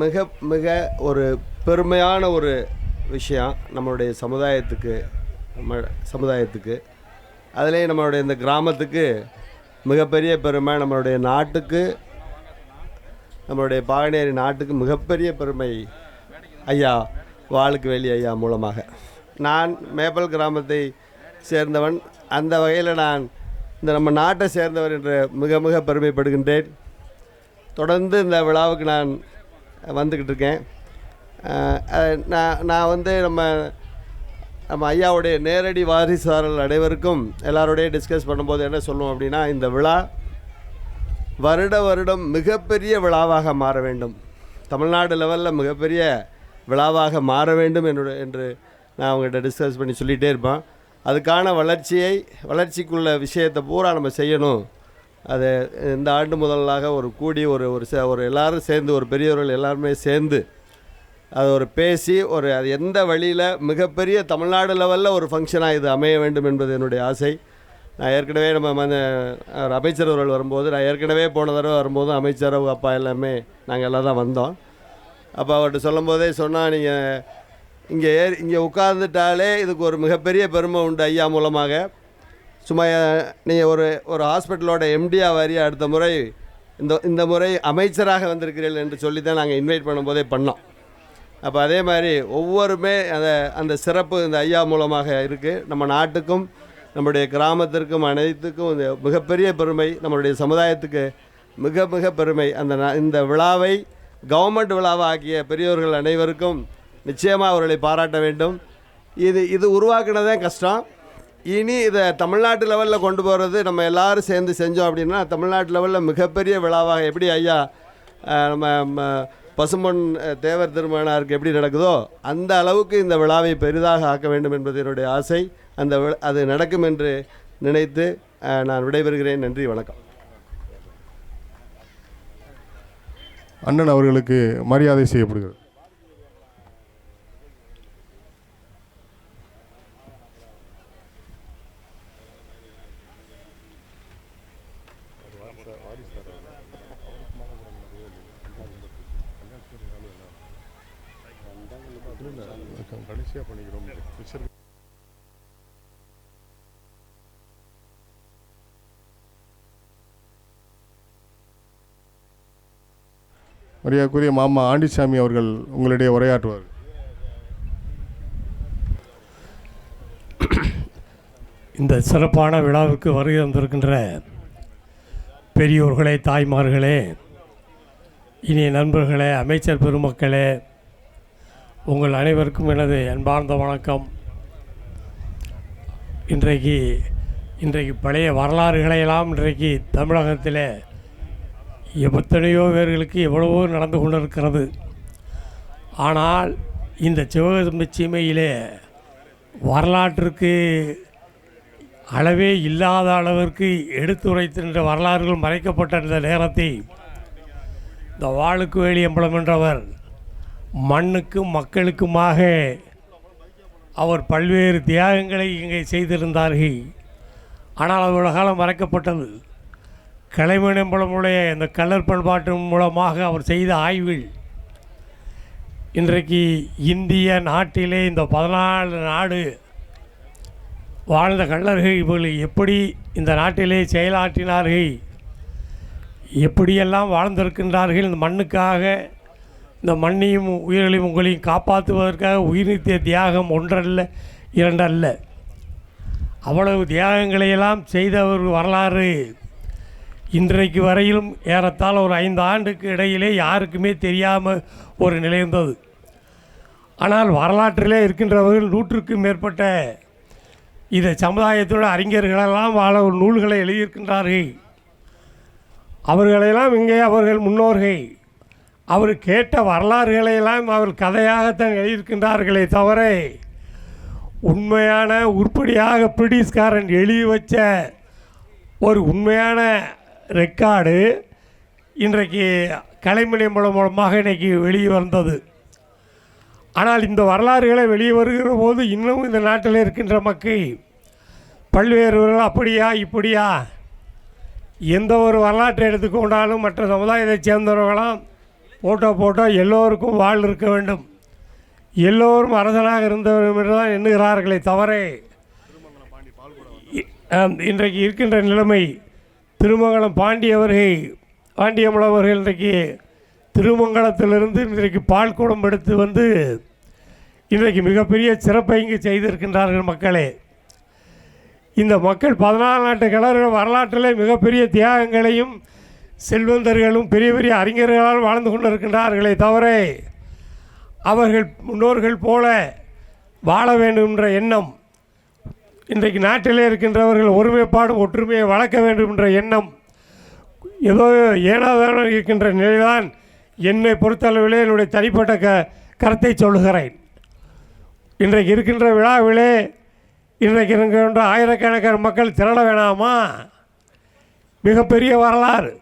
மிக மிக ஒரு பெருமையான ஒரு விஷயம் நம்மளுடைய சமுதாயத்துக்கு அதிலே நம்மளுடைய இந்த கிராமத்துக்கு மிகப்பெரிய பெருமை, நம்மளுடைய நாட்டுக்கு, நம்மளுடைய பாகனேரி நாட்டுக்கு மிகப்பெரிய பெருமை ஐயா வாளுக்குவேலி ஐயா மூலமாக. நான் மேப்பல் கிராமத்தை சேர்ந்தவன், அந்த வகையில் நான் இந்த நம்ம நாட்டை சேர்ந்தவர் என்று மிக மிக பெருமைப்படுகின்றேன். தொடர்ந்து இந்த விழாவுக்கு நான் வந்துக்கிட்டு இருக்கேன். நான் வந்து நம்ம ஐயாவுடைய நேரடி வாரிசாளர்கள் அனைவருக்கும் எல்லாரோடையும் டிஸ்கஸ் பண்ணும்போது என்ன சொல்லுவோம் அப்படின்னா, இந்த விழா வருடம் மிகப்பெரிய விழாவாக மாற வேண்டும், தமிழ்நாடு லெவலில் மிகப்பெரிய விழாவாக மாற வேண்டும் என்று நான் அவங்ககிட்ட டிஸ்கஸ் பண்ணி சொல்லிகிட்டே இருப்பேன். அதுக்கான வளர்ச்சிக்குள்ள விஷயத்தை பூரா நம்ம செய்யணும். அது இந்த ஆண்டு முதலாக ஒரு எல்லோரும் சேர்ந்து, ஒரு பெரியவர்கள் எல்லாருமே சேர்ந்து அது ஒரு பேசி அது எந்த வழியில் மிகப்பெரிய தமிழ்நாடு லெவலில் ஒரு ஃபங்க்ஷனாக இது அமைய வேண்டும் என்பது என்னுடைய ஆசை. நான் ஏற்கனவே அமைச்சர் அவர்கள் வரும்போது, நான் ஏற்கனவே போன தடவை வரும்போது அமைச்சர் அவங்க அப்பா எல்லாமே நாங்கள் எல்லாம் தான் வந்தோம். அப்போ அவர்கிட்ட சொல்லும் போதே சொன்னால், நீங்கள் இங்கே உட்கார்ந்துட்டாலே இதுக்கு ஒரு மிகப்பெரிய பெருமை உண்டு ஐயா மூலமாக. சும்மா நீங்கள் ஒரு ஹாஸ்பிட்டலோட எம்டியாக வாரியாக அடுத்த முறை இந்த முறை அமைச்சராக வந்திருக்கிறீர்கள் என்று சொல்லி தான் நாங்கள் இன்வைட் பண்ணும்போதே பண்ணோம். அப்போ அதே மாதிரி ஒவ்வொருமே அந்த சிறப்பு இந்த ஐயா மூலமாக இருக்குது. நம்ம நாட்டுக்கும் நம்முடைய கிராமத்திற்கும் அனைத்துக்கும் இந்த மிகப்பெரிய பெருமை, நம்மளுடைய சமுதாயத்துக்கு மிக மிக பெருமை. இந்த விழாவை கவர்மெண்ட் விழாவை ஆக்கிய பெரியோர்கள் அனைவருக்கும் நிச்சயமாக அவர்களை பாராட்ட வேண்டும். இது உருவாக்குனதே கஷ்டம். இனி இதை தமிழ்நாட்டு லெவலில் கொண்டு போகிறது நம்ம எல்லோரும் சேர்ந்து செஞ்சோம் அப்படின்னா தமிழ்நாட்டு லெவலில் மிகப்பெரிய விழாவாக, எப்படி ஐயா நம்ம பசும்பொன் தேவர் திருமணாருக்கு எப்படி நடக்குதோ அந்த அளவுக்கு இந்த விழாவை பெரிதாக ஆக்க வேண்டும் என்பது என்னுடைய ஆசை. அது நடக்கும் என்று நினைத்து நான் விடைபெறுகிறேன். நன்றி, வணக்கம். அண்ணன் அவர்களுக்கு மரியாதை செய்யப்படுகிறது. கடைசியாக பண்ணிக்கிறோம். மரியாதைக்குரிய மாமா ஆண்டிசாமி அவர்கள் உங்களிடையே உரையாற்றுவார். இந்த சிறப்பான விழாவுக்கு வருகை வந்திருக்கின்ற பெரியோர்களே, தாய்மார்களே, இனிய நண்பர்களே, அமைச்சர் பெருமக்களே, உங்கள் அனைவருக்கும் எனது அன்பார்ந்த வணக்கம். இன்றைக்கு பழைய வரலாறுகளையெல்லாம் இன்றைக்கு தமிழகத்தில் எத்தனையோ பேர்களுக்கு எவ்வளவோ நடந்து கொண்டிருக்கிறது. ஆனால் இந்த சிவகங்கை சீமையிலே வரலாற்றுக்கு அளவே இல்லாத அளவிற்கு எடுத்துரைக்கின்ற வரலாறுகள் மறைக்கப்பட்ட இந்த நேரத்தை இந்த வாளுக்கு வேலி அம்பலம் என்றவர் மண்ணுக்கும் மக்களுக்குமாக அவர் பல்வேறு தியாகங்களை இங்கே செய்திருந்தார்கள். ஆனால் அதோட காலம் மறைக்கப்பட்டது. கலைமணியம்பலமுடைய இந்த கள்ளர் பண்பாட்டின் மூலமாக அவர் செய்த ஆய்வில் இன்றைக்கு இந்திய நாட்டிலே இந்த 14 நாடு வாழ்ந்த கள்ளர்கள் இவர்கள் எப்படி இந்த நாட்டிலே செயலாற்றினார்கள், எப்படியெல்லாம் வாழ்ந்திருக்கின்றார்கள், இந்த மண்ணுக்காக, இந்த மண்ணையும் உயிர்களையும் உங்களையும் காப்பாற்றுவதற்காக உயிர் நீத்திய தியாகம் ஒன்றல்ல இரண்டல்ல, அவ்வளவு தியாகங்களையெல்லாம் செய்த ஒரு வரலாறு இன்றைக்கு வரையிலும் ஏறத்தாழ ஒரு 5 ஆண்டுக்கு இடையிலே யாருக்குமே தெரியாமல் ஒரு நிலை இருந்தது. ஆனால் வரலாற்றிலே இருக்கின்றவர்கள் 100க்கும் மேற்பட்ட இந்த சமுதாயத்தோட அறிஞர்களெல்லாம் ஒரு நூல்களை எழுதியிருக்கின்றார்கள். அவர்களெல்லாம் இங்கே அவர்கள் முன்னோர்கள் அவர் கேட்ட வரலாறுகளையெல்லாம் அவர் கதையாகத்தான் எழுதியிருக்கின்றார்களே தவிர உண்மையான உருப்படியாக பிரிட்டிஷ்காரன் எழுதி வச்ச ஒரு உண்மையான ரெக்கார்டு இன்றைக்கு கலைமணியம்பலம் மூலமாக இன்றைக்கி வெளியே வந்தது. ஆனால் இந்த வரலாறுகளை வெளியே வருகிற போது இன்னும் இந்த நாட்டில் இருக்கின்ற மக்கள் பல்வேறுவர்கள் அப்படியா இப்படியா எந்த ஒரு வரலாற்றை எடுத்துக்கொண்டாலும் மற்ற சமுதாயத்தை சேர்ந்தவர்களாம் போட்டோ எல்லோருக்கும் வாழ் இருக்க வேண்டும், எல்லோரும் அரசனாக இருந்தவர் என்று தான் எண்ணுகிறார்களே தவிர இன்றைக்கு இருக்கின்ற நிலைமை திருமங்கலம் பாண்டியம்பலம் அவர்கள் இன்றைக்கு திருமங்கலத்திலிருந்து இன்றைக்கு பால் குடம் எடுத்து வந்து இன்றைக்கு மிகப்பெரிய சிறப்பை இங்கு செய்திருக்கின்றார்கள் மக்களே. இந்த மக்கள் 14 நாட்டு கலர்கள் வரலாற்றிலே மிகப்பெரிய தியாகங்களையும் செல்வந்தர்களும் பெரிய பெரிய அறிஞர்களால் வாழ்ந்து கொண்டிருக்கின்றார்களே தவிர அவர்கள் முன்னோர்கள் போல வாழ வேண்டும் என்ற எண்ணம், இன்றைக்கு நாட்டிலே இருக்கின்றவர்கள் ஒருமைப்பாடும் ஒற்றுமையை வளர்க்க வேண்டும் என்ற எண்ணம் ஏதோ ஏனாதான இருக்கின்ற நிலைதான் என்னை பொறுத்தளவிலே என்னுடைய தனிப்பட்ட கருத்தை சொல்லுகிறேன். இன்றைக்கு இருக்கின்ற விழாவிலே இன்றைக்கு இருக்கின்ற ஆயிரக்கணக்கான மக்கள் திரள வேணாமா? மிகப்பெரிய வரலாறு.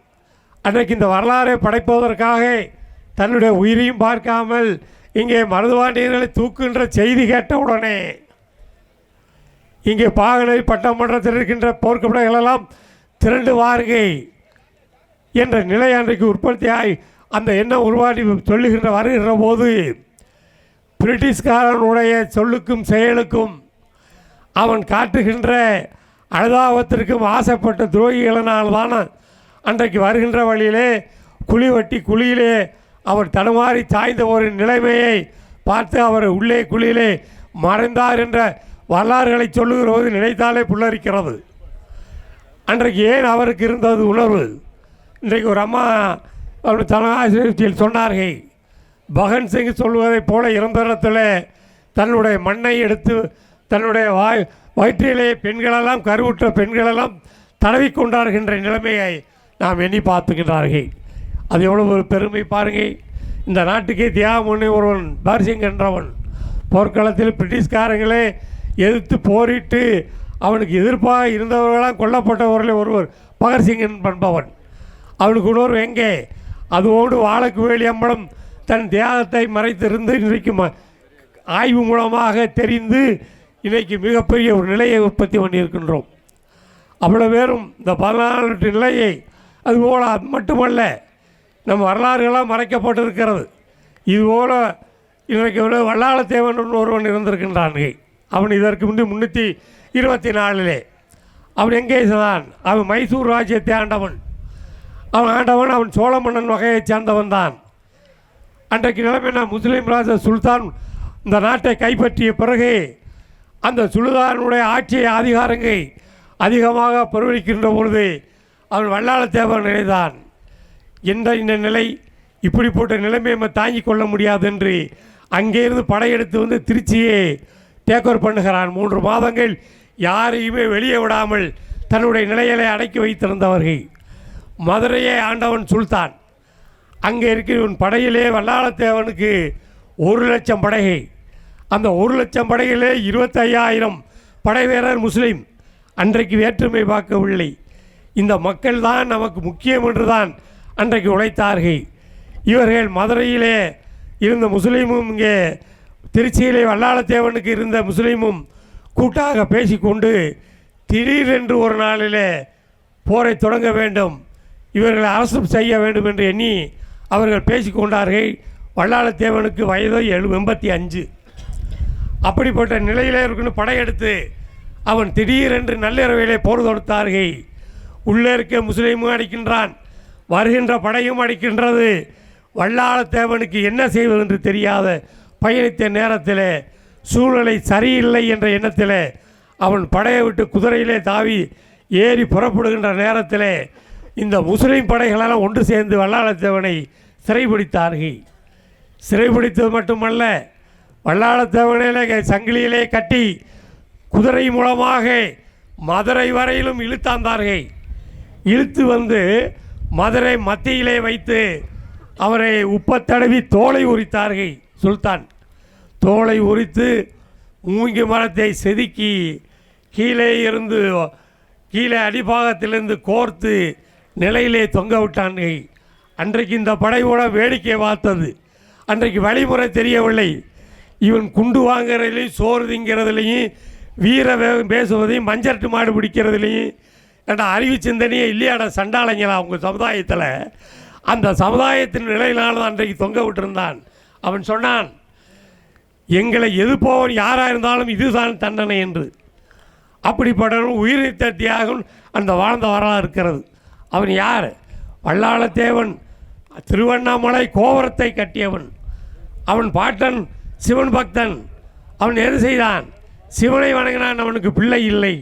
அன்றைக்கு இந்த வரலாறை படைப்பதற்காக தன்னுடைய உயிரையும் பார்க்காமல் இங்கே மருதுபாண்டியர்களை தூக்குகின்ற செய்தி கேட்டவுடனே இங்கே பாகனை பட்டமன்றத்தில் இருக்கின்ற போர்க்கப்படைகளெல்லாம் திரண்டு வாருகை என்ற நிலை அன்றைக்கு உற்பத்தியாகி அந்த எண்ணம் உருவாடி சொல்லுகின்ற வருகின்ற போது பிரிட்டிஷ்காரனுடைய சொல்லுக்கும் செயலுக்கும் அவன் காட்டுகின்ற அனுதாபத்திற்கும் ஆசைப்பட்ட துரோகிகளினால்தான் அன்றைக்கு வருகின்ற வழியிலே குழியிலே அவர் தடுமாறி சாய்ந்த ஒரு நிலைமையை பார்த்து அவர் உள்ளே குழியிலே மறைந்தார் என்ற வரலாறுகளை சொல்லுகிற போது நினைத்தாலே புல்லரிக்கிறது. அன்றைக்கு ஏன் அவருக்கு இருந்தது உணர்வு? இன்றைக்கு ஒரு அம்மா அவருடைய தலைஆசிரியத்தில் சொன்னார்கள், பகன்சிங் சொல்வதைப் போல இறந்த இடத்துல தன்னுடைய மண்ணை எடுத்து தன்னுடைய வயிற்றிலே பெண்களெல்லாம் கருவுற்ற பெண்களெல்லாம் தடவிக்கொண்டார்கின்ற நிலைமையை நாம் எண்ணி பார்த்துக்கின்றார்கள். அது எவ்வளோ ஒரு பெருமை பாருங்கள். இந்த நாட்டுக்கே தியாகம் பண்ணி ஒருவன் பகத்சிங் என்றவன் போர்க்களத்தில் பிரிட்டிஷ்காரங்களே எதிர்த்து போரிட்டு அவனுக்கு எதிர்ப்பாக இருந்தவர்களாம் கொல்லப்பட்டவர்களே ஒருவர் பகத்சிங் என்பவன். அவனுக்கு உணர்வு எங்கே? அதோடு வாளுக்கு வேலி அம்பலம் தன் தியாகத்தை மறைத்திருந்து இன்றைக்கு ஆய்வு மூலமாக தெரிந்து இன்றைக்கு மிகப்பெரிய ஒரு நிலையை உற்பத்தி பண்ணியிருக்கின்றோம். அவ்வளோ பேரும் இந்த 14 நிலையை அதுபோல் அது மட்டுமல்ல, நம்ம வரலாறுகளாக மறைக்கப்பட்டிருக்கிறது. இதுபோல் இன்றைக்கு வல்லாளத்தேவன் ஒருவன் இருந்திருக்கின்றான். அவன் இதற்கு முன்பு 324 அவன் எங்கே தான்? அவன் மைசூர் ராஜ்யத்தை ஆண்டவன். அவன் சோழ மன்னன் வகையை சேர்ந்தவன் தான். அன்றைக்கு நிலைமை முஸ்லீம் ராஜா சுல்தான் இந்த நாட்டை கைப்பற்றிய பிறகு அந்த சுல்தானுடைய ஆட்சி அதிகாரங்கள் அதிகமாக பரவலிக்கின்ற பொழுது அவன் வல்லாளத்தேவன் நிலைதான். இந்த நிலை இப்படிப்பட்ட நிலைமை நம்ம தாங்கிக் கொள்ள முடியாது என்று அங்கேருந்து படையெடுத்து வந்து திருச்சியை டேக் ஓவர் பண்ணுகிறான். 3 மாதங்கள் யாரையுமே வெளியே விடாமல் தன்னுடைய நிலைகளை அடக்கி வைத்திருந்தவர்கள். மதுரையை ஆண்டவன் சுல்தான். அங்கே இருக்கிற படையிலே வல்லாளத்தேவனுக்கு 1,00,000 படைகள். அந்த 1,00,000 படைகளே 25,000 படை வீரர் முஸ்லீம். அன்றைக்கு வேற்றுமை பார்க்கவில்லை. இந்த மக்கள் தான் நமக்கு முக்கியம் என்று தான் அன்றைக்கு உழைத்தார்கள். இவர்கள் மதுரையிலே இருந்த முஸ்லீமும் இங்கே திருச்சியிலே வல்லாளத்தேவனுக்கு இருந்த முஸ்லீமும் கூட்டாக பேசிக்கொண்டு திடீரென்று ஒரு நாளிலே போரை தொடங்க வேண்டும், இவர்களை அரசு செய்ய வேண்டும் என்று எண்ணி அவர்கள் பேசிக்கொண்டார்கள். வல்லாளத்தேவனுக்கு வயது 85. அப்படிப்பட்ட நிலையிலே இருக்கணும் படையெடுத்து அவன் திடீரென்று நள்ளிரவிலே போர் தொடுத்தார்கள். உள்ளே இருக்க முஸ்லீமும் அடிக்கின்றான், வருகின்ற படையும் அடிக்கின்றது. வல்லாளத்தேவனுக்கு என்ன செய்வது என்று தெரியாத பயணித்த நேரத்தில் சூழ்நிலை சரியில்லை என்ற எண்ணத்தில் அவன் படையை விட்டு குதிரையிலே தாவி ஏறி புறப்படுகின்ற நேரத்தில் இந்த முஸ்லீம் படைகளெல்லாம் ஒன்று சேர்ந்து வல்லாளத்தேவனை சிறைபிடித்தார்கள். சிறைபிடித்தது மட்டுமல்ல, வல்லாளத்தேவனிலே சங்கிலியிலே கட்டி குதிரை மூலமாக மதுரை வரையிலும் இழுத்தாந்தார்கள். இழுத்து வந்து மதுரை மத்தியிலே வைத்து அவரை உப்பத்தடவி தோலை உரித்தார்கள். சுல்தான் தோலை உரித்து மூங்கி மரத்தை செதுக்கி கீழே அடிபாகத்திலிருந்து கோர்த்து நிலையிலே தொங்க விட்டார்கள். அன்றைக்கு இந்த படையோட வேடிக்கை பார்த்தது. அன்றைக்கு வழிமுறை தெரியவில்லை. இவன் குண்டு வாங்குறதுலையும் சோறு திங்கிறதுலையும் வீர பேசுவதையும் மஞ்சட்டு மாடு பிடிக்கிறதுலையும் ஏன்னா அறிவு சிந்தனையே இல்லையாட சண்டாளைங்களா அவங்க சமுதாயத்தில். அந்த சமுதாயத்தின் நிலையினால் அன்றைக்கு தொங்க விட்டிருந்தான். அவன் சொன்னான், எங்களை எதிர்ப்பவன் யாராக இருந்தாலும் இதுதான் தண்டனை என்று. அப்படிப்பட்டவன் உயிரிழந்த தியாகம் அந்த வாழ்ந்த வரலாறு இருக்கிறது. அவன் யார்? வல்லாளத்தேவன் திருவண்ணாமலை கோபுரத்தை கட்டியவன். அவன் பாட்டன் சிவன் பக்தன். அவன் எது செய்தான்? சிவனை வணங்கினான். அவனுக்கு பிள்ளை இல்லை.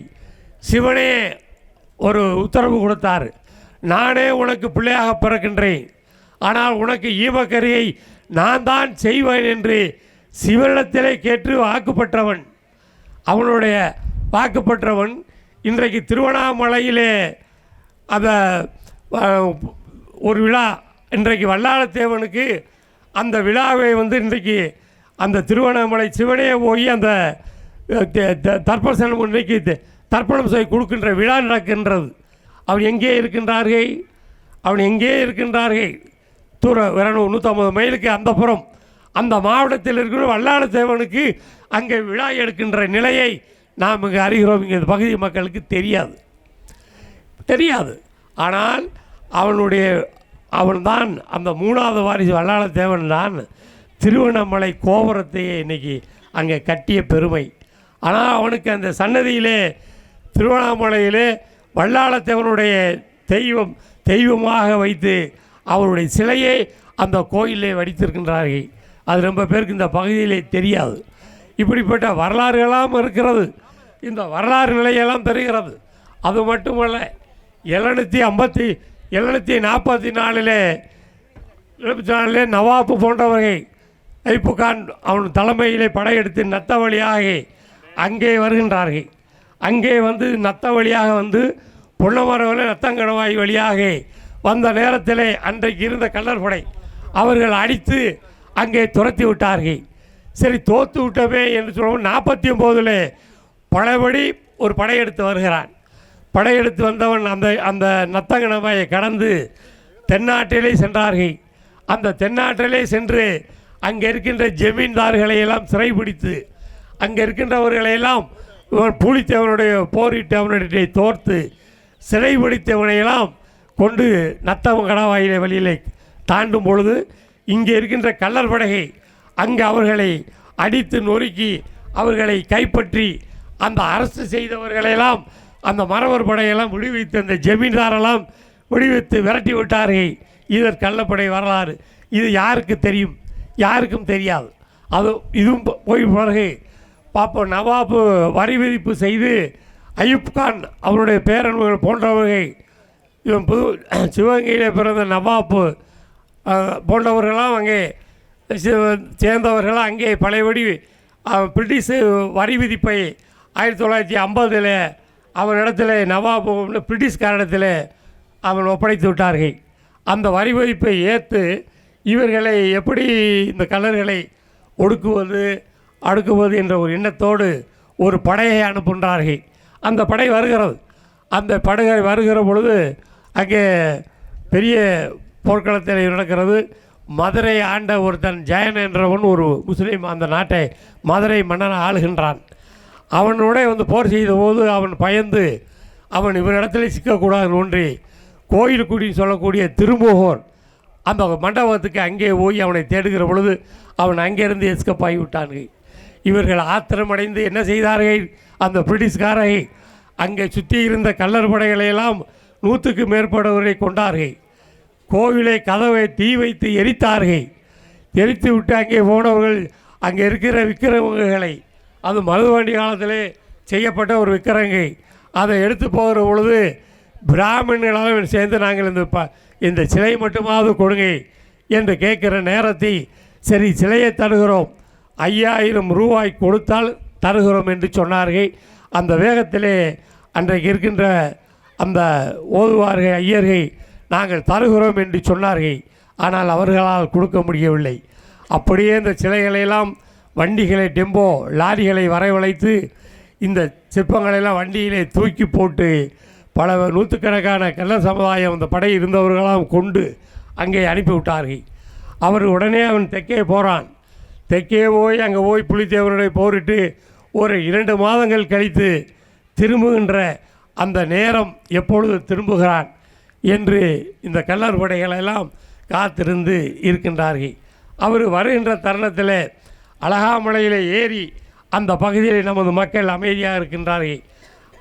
சிவனே ஒரு உத்தரவு கொடுத்தார், நானே உனக்கு பிள்ளையாக பிறக்கின்றேன், ஆனால் உனக்கு ஈமக்கரியை நான் தான் செய்வேன் என்று சிவனிடத்திலே கேட்டு வாக்குப்பட்டவன். அவனுடைய வாக்குப்பட்டவன் இன்றைக்கு திருவண்ணாமலையிலே அந்த ஒரு விழா, இன்றைக்கு வல்லாளத்தேவனுக்கு அந்த விழாவை இன்றைக்கு அந்த திருவண்ணாமலை சிவனே போய் அந்த தர்ப்பணம் இன்றைக்கு தர்ப்பணம் செய்ய கொடுக்கின்ற விழா நடக்கின்றது. அவன் எங்கே இருக்கின்றார்கள்? தூரம் 150 மைலுக்கு அந்த புறம் அந்த மாவட்டத்தில் இருக்கிற வல்லாளத்தேவனுக்கு அங்கே விழா எடுக்கின்ற நிலையை நாம் இங்கே அறிகிறோம். இங்கே பகுதி மக்களுக்கு தெரியாது. ஆனால் அவன்தான் அந்த 3வது வாரிசு வல்லாளத்தேவன் தான் திருவண்ணாமலை கோபுரத்தையே இன்றைக்கி அங்கே கட்டிய பெருமை. ஆனால் அவனுக்கு அந்த சன்னதியிலே திருவண்ணாமலையிலே வல்லாளத்தேவனுடைய தெய்வமாக வைத்து அவருடைய சிலையை அந்த கோயிலே வடித்திருக்கின்றார்கள். அது ரொம்ப பேருக்கு இந்த பகுதியிலே தெரியாது. இப்படிப்பட்ட வரலாறுகளாம் இருக்கிறது. இந்த வரலாறு நிலையெல்லாம் தெரிகிறது. அது மட்டுமல்ல, 744 நவாப்பு போன்றவர்கள் ஐப்புகான் அவன் தலைமையிலே படையெடுத்து நத்த வழியாக அங்கே வருகின்றார்கள். அங்கே நத்த வழியாக பொன்னமரவில் நத்தங்கணவாய் வழியாக வந்த நேரத்திலே அன்றைக்கு இருந்த கள்ளர் படை அவர்கள் அடித்து அங்கே துரத்தி விட்டார்கள். சரி, தோற்று விட்டவே என்று சொல்லுவோம். 49 பழையபடி ஒரு படையெடுத்து வருகிறான். படையெடுத்து வந்தவன் அந்த நத்தங்கணவாயை கடந்து தென்னாட்டிலே சென்றார்கள். அந்த தென்னாட்டிலே சென்று அங்கே இருக்கின்ற ஜமீன்தார்களை எல்லாம் சிறைபிடித்து அங்கே இருக்கின்றவர்களையெல்லாம் பூலித்தேவனுடைய போரிட்டு அவனுடைய தோர்த்து சிறைபிடித்தவனையெல்லாம் கொண்டு நத்தங்கணவாயிலே வழியிலே தாண்டும் பொழுது இங்கே இருக்கின்ற கள்ளர் படையை அங்கே அவர்களை அடித்து நொறுக்கி அவர்களை கைப்பற்றி அந்த அரசு செய்தவர்களெல்லாம் அந்த மறவர் படையெல்லாம் விடுவித்து அந்த ஜமீன்தாரெல்லாம் விடுவித்து விரட்டி விட்டார்கள். இதற்கு கள்ளப்படை வரலாறு. இது யாருக்கு தெரியும்? யாருக்கும் தெரியாது. இதுவும் போய் பிறகு பார்ப்போம். நவாபு வரி விதிப்பு செய்து அயூப் கான் அவருடைய பேரன்கள் போன்றவர்கள் இவன் சிவகங்கையில் பிறந்த நவாப்பு போன்றவர்களாம் அங்கே சேர்ந்தவர்களாம் அங்கே பழையபடி பிரிட்டிஷ் வரி விதிப்பை 1950 அவனிடத்தில் நவாபு பிரிட்டிஷ்காரிடத்தில் அவன் ஒப்படைத்து விட்டார்கள். அந்த வரி விதிப்பை ஏற்று இவர்களை எப்படி இந்த கள்ளர்களை ஒடுக்குவது, அடுக்குவது என்ற ஒரு எண்ணத்தோடு ஒரு படையை அனுப்புகின்றார்கள். அந்த படை வருகிறது. அந்த படை வருகிற பொழுது அங்கே பெரிய போர்க்களத்தில் நடக்கிறது. மதுரை ஆண்ட ஒருத்தன் ஜெயன் என்றவன் ஒரு முஸ்லீம் அந்த நாட்டை மதுரை மன்னனை ஆளுகின்றான். அவனோட போர் செய்த போது அவன் பயந்து அவன் இவரிடத்துல சிக்கக்கூடாது ஒன்றி கோயிலுக்குடி சொல்லக்கூடிய திருமோகோர் அந்த மண்டபத்துக்கு அங்கே போய் அவனை தேடுகிற பொழுது அவன் அங்கேருந்து எஸ்கப் ஆகிவிட்டார்கள். இவர்கள் ஆத்திரமடைந்து என்ன செய்தார்கள், அந்த பிரிட்டிஷ்காரரை அங்கே சுற்றி இருந்த கள்ளர் படைகளையெல்லாம் 100க்கு மேற்பட்டவர்களை கொண்டார்கள். கோவிலை கதவை தீ வைத்து எரித்தார்கள். எரித்து விட்டு அங்கே போனவர்கள் அங்கே இருக்கிற விக்கிரகங்களை, அது மருதுபாண்டி காலத்திலே செய்யப்பட்ட ஒரு விக்கிரகை, அதை எடுத்து போகிற பொழுது பிராமணர்களால் சேர்ந்து நாங்கள் இந்த சிலை மட்டுமாவது கொடுங்க என்று கேட்குற நேரத்தை சரி சிலையை தருகிறோம், 5000 ரூபாய் கொடுத்தால் தருகிறோம் என்று சொன்னார்கள். அந்த வேகத்திலே அன்றைக்கு இருக்கின்ற அந்த ஓதுவார்கள் ஐயர்கள் நாங்கள் தருகிறோம் என்று சொன்னார்கள். ஆனால் அவர்களால் கொடுக்க முடியவில்லை. அப்படியே இந்த சிலைகளையெல்லாம் வண்டிகளை டெம்போ லாரிகளை வரவழைத்து இந்த சிற்பங்களெல்லாம் வண்டியிலே தூக்கி போட்டு பல 100கணக்கான கள்ள சமுதாயம் அந்த படை இருந்தவர்களாம் கொண்டு அங்கே அனுப்பிவிட்டார்கள். அவர் உடனே அவன் தெற்கே போகிறான். தெற்கே போய் அங்கே போய் புலித்தேவருடைய போரிட்டு ஒரு 2 மாதங்கள் கழித்து திரும்புகின்ற அந்த நேரம் எப்பொழுது திரும்புகிறான் என்று இந்த கள்ளர் படைகளெல்லாம் காத்திருந்து இருக்கின்றார்கள். அவர் வருகின்ற தருணத்தில் அழகாமலையில் ஏறி அந்த பகுதியில் நமது மக்கள் அமைதியாக இருக்கின்றார்கள்.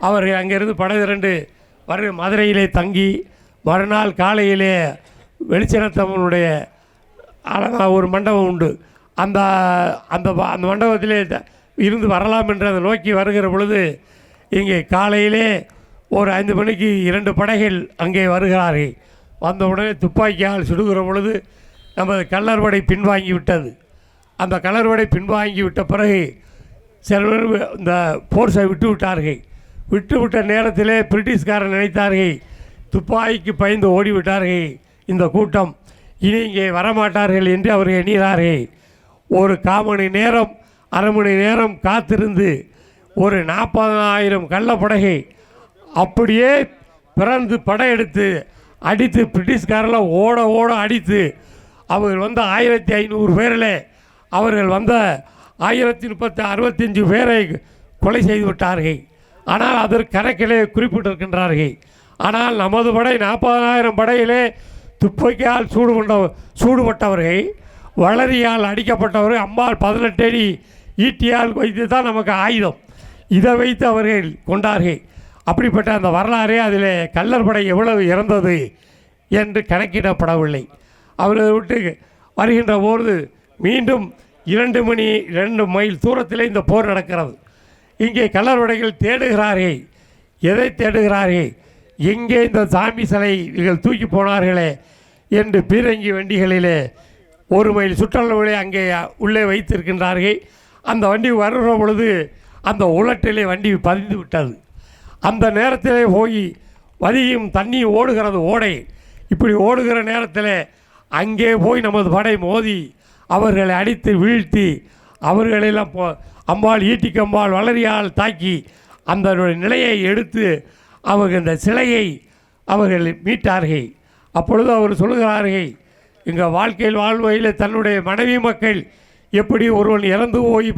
அவர்கள் அங்கேருந்து படை திரண்டு மதுரையிலே தங்கி மறுநாள் காலையிலே வெளிச்சனத்தம்மனுடைய ஒரு மண்டபம் உண்டு. அந்த அந்த அந்த மண்டபத்திலே இருந்து வரலாம் என்று அதை நோக்கி வருகிற பொழுது இங்கே காலையிலே ஒரு 5 மணிக்கு 2 படைகள் அங்கே வருகிறார்கள். வந்த உடனே துப்பாக்கியால் சுடுகிற பொழுது நமது கள்ளர்படை பின்வாங்கி விட்டது. அந்த கள்ளர்படை பின்வாங்கி விட்ட பிறகு சிலர் இந்த போர்ஸை விட்டு விட்டார்கள். விட்டுவிட்ட நேரத்திலே பிரிட்டிஷ்காரன் நினைத்தார்கள், துப்பாக்கிக்கு பயந்து ஓடிவிட்டார்கள் இந்த கூட்டம், இனி இங்கே வரமாட்டார்கள் என்று அவர்கள் எண்ணினார்கள். ஒரு 1/4 மணி நேரம் 1/2 மணி நேரம் காத்திருந்து ஒரு 40,000 கள்ளப்படகை அப்படியே பிறந்து படையெடுத்து அடித்து பிரிட்டிஷ்காரெல்லாம் ஓட ஓட அடித்து அவர்கள் 1500 பேரில் அவர்கள் 1065 பேரை கொலை செய்து விட்டார்கள். ஆனால் அதற்கு கணக்கிலே குறிப்பிட்டிருக்கின்றார்கள். ஆனால் நமது படை 40,000 படையிலே துப்பாக்கியால் சூடுபட்டவர்கள், வளரியால் அடிக்கப்பட்டவர்கள், அம்பாள் 18 அடி ஈட்டியால் வைத்து தான் நமக்கு ஆயுதம், இதை வைத்து அவர்கள் கொண்டார்கள். அப்படிப்பட்ட அந்த வரலாறே அதில் கள்ளர் படை எவ்வளவு இறந்தது என்று கணக்கிடப்படவில்லை. அவரை விட்டு வருகின்ற போது மீண்டும் 2 மைல் தூரத்தில் இந்த போர் நடக்கிறது. இங்கே கள்ளர் படைகள் தேடுகிறார்கள். எதை தேடுகிறார்கள், எங்கே இந்த சாமி சிலை இவர்கள் தூக்கி போனார்களே என்று பீரங்கி வண்டிகளிலே 1 மைல் சுற்றளவுகளை அங்கே உள்ளே வைத்திருக்கின்றார்கள். அந்த வண்டி வருகிற பொழுது அந்த உலட்டிலே வண்டி பதிந்து விட்டது. அந்த நேரத்திலே போய் வதியும் தண்ணி ஓடுகிறது ஓடை. இப்படி ஓடுகிற நேரத்தில் அங்கே போய் நமது படை மோதி அவர்களை அடித்து வீழ்த்தி அவர்களெல்லாம் அம்பாள் ஈட்டிக்கம்பாள் வளரியால் தாக்கி அந்த நிலையை எடுத்து அவர்கள் இந்த சிலையை அவர்கள் மீட்டார்கள். அப்பொழுது அவர் சொல்லுகிறார்கள், எங்கள் வாழ்க்கையில் வாழ்வையில் தன்னுடைய மனைவி மக்கள் எப்படி ஒருவன் இறந்து போய்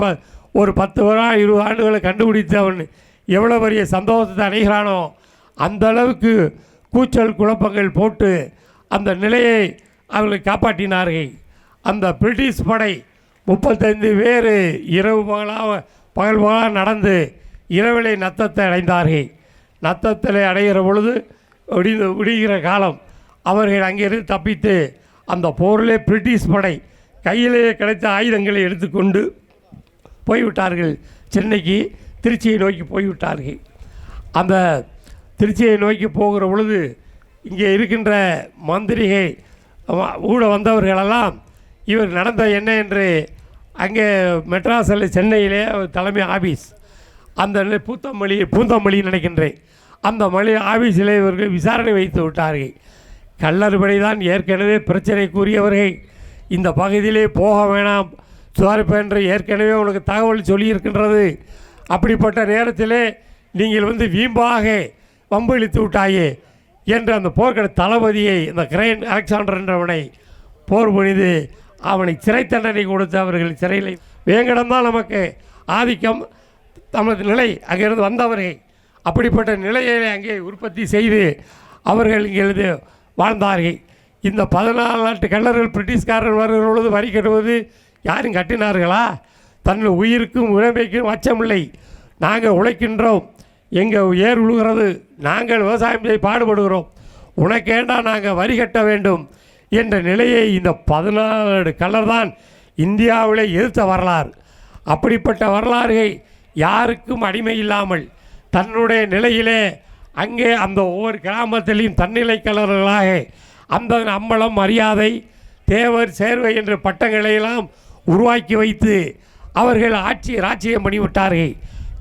ஒரு 10 20 ஆண்டுகளை கண்டுபிடித்து அவன் எவ்வளோ பெரிய சந்தோஷத்தை அடைகிறானோ அந்த அளவுக்கு கூச்சல் குழப்பங்கள் போட்டு அந்த நிலையை அவர்களை காப்பாற்றினார்கள். அந்த பிரிட்டிஷ் படை 35 பேர் இரவு பகல் நடந்து இரவிலே நத்தத்தை அடைந்தார்கள். நத்தத்தில் அடைகிற பொழுது விடுகிற காலம் அவர்கள் அங்கிருந்து தப்பித்து அந்த போரிலே பிரிட்டிஷ் படை கையிலேயே கிடைத்த ஆயுதங்களை எடுத்துக்கொண்டு போய்விட்டார்கள். சென்னைக்கு திருச்சியை நோக்கி போய்விட்டார்கள். அந்த திருச்சியை நோக்கி போகிற பொழுது இங்கே இருக்கின்ற மந்திரிகை கூட வந்தவர்களெல்லாம் இவர் நடந்த என்ன என்று அங்கே மெட்ராஸில் சென்னையிலே தலைமை ஆஃபீஸ் அந்த பூந்தமல்லி நினைக்கின்றேன், அந்த மொழி ஆஃபீஸில் இவர்கள் விசாரணை வைத்து விட்டார்கள். கள்ளர்படை தான் ஏற்கனவே பிரச்சனைக்குரியவர்கள், இந்த பகுதியிலே போக வேணாம் சுதாரிப்பேன் என்று ஏற்கனவே உனக்கு தகவல் சொல்லியிருக்கின்றது. அப்படிப்பட்ட நேரத்திலே நீங்கள் வந்து வீம்பாக வம்பளித்து விட்டாயே என்று அந்த போர்க்கடை தளபதியை இந்த கிரைன் அலெக்சாண்டர் என்றவனை போர் புனிது அவனை சிறை தண்டனை கொடுத்து அவர்கள் சிறையில் வேங்கடம்தான் நமக்கு ஆதிக்கம் தமது நிலை அங்கிருந்து வந்தவர்கள் அப்படிப்பட்ட நிலையை அங்கே உற்பத்தி செய்து அவர்கள் இங்கே வாழ்ந்தார்கள். இந்த 14 நாட்டு கள்ளர்கள் பிரிட்டிஷ்காரர்கள் வருகிற பொழுது வரி கட்டுவது யாரும் கட்டினார்களா? தன் உயிருக்கும் உடமைக்கும் அச்சமில்லை. நாங்கள் உழைக்கின்றோம், எங்கள் ஏர் உழுகிறது, நாங்கள் விவசாயம் செய்ய பாடுபடுகிறோம், உனக்கேண்டா நாங்கள் வரி கட்ட வேண்டும் என்ற நிலையை இந்த 14 கள்ளர் தான் இந்தியாவிலே எதிர்த்த வரலாறு. அப்படிப்பட்ட வரலாறுகள் யாருக்கும் அடிமை இல்லாமல் தன்னுடைய நிலையிலே அங்கே அந்த ஒவ்வொரு கிராமத்திலையும் தன்னிலை கலர்களாக அந்த அம்பலம் மரியாதை தேவர் சேர்வை என்ற பட்டங்களையெல்லாம் உருவாக்கி வைத்து அவர்கள் ராஜ்யம் பண்ணிவிட்டார்கள்.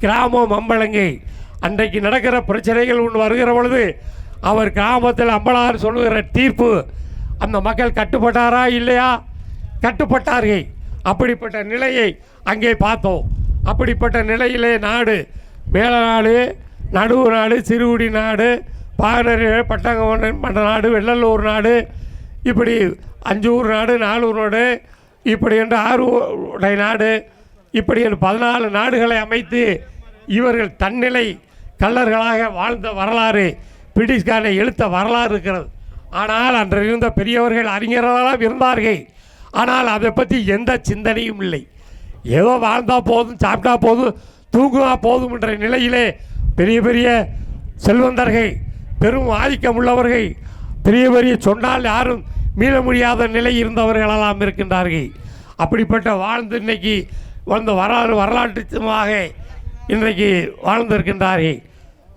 கிராமம் அம்பலங்கை அன்றைக்கு நடக்கிற பிரச்சனைகள் ஒன்று வருகிற பொழுது அவர் கிராமத்தில் அம்பலார் சொல்லுகிற தீர்ப்பு அந்த மக்கள் கட்டுப்பட்டாரா இல்லையா? கட்டுப்பட்டார்கள். அப்படிப்பட்ட நிலையை அங்கே பார்த்தோம். அப்படிப்பட்ட நிலையிலே நாடு மேல நாடு, நடுவு நாடு, சிறுகுடி நாடு, பாகனரி பட்டங்கமன் மண்ட நாடு, வெள்ளலூர் நாடு, இப்படி 5 ஊர் நாடு, 4 ஊர் நாடு, இப்படி என்று 6 உடை நாடு, இப்படி என்று 14 நாடுகளை அமைத்து இவர்கள் தன்னிலை கள்ளர்களாக வாழ்ந்த வரலாறு பிரிட்டிஷ்காரனை எழுத்த வரலாறு இருக்கிறது. ஆனால் அன்று இருந்த பெரியவர்கள் அறிஞர்களெல்லாம் இருந்தார்கள். ஆனால் அதை பற்றி எந்த சிந்தனையும் இல்லை. ஏதோ வாழ்ந்தால் போதும், சாப்பிட்டா போதும், தூங்குனா போதும் என்ற நிலையிலே பெரிய பெரிய செல்வந்தர்கள், பெரும் ஆதிக்கம் உள்ளவர்கள், பெரிய பெரிய சொன்னால் யாரும் மீள முடியாத நிலை இருந்தவர்களெல்லாம் இருக்கின்றார்கள். அப்படிப்பட்ட வாழ்ந்து இன்றைக்கி வந்த வரலாற்றுமாக இன்றைக்கு வாழ்ந்திருக்கின்றார்கள்.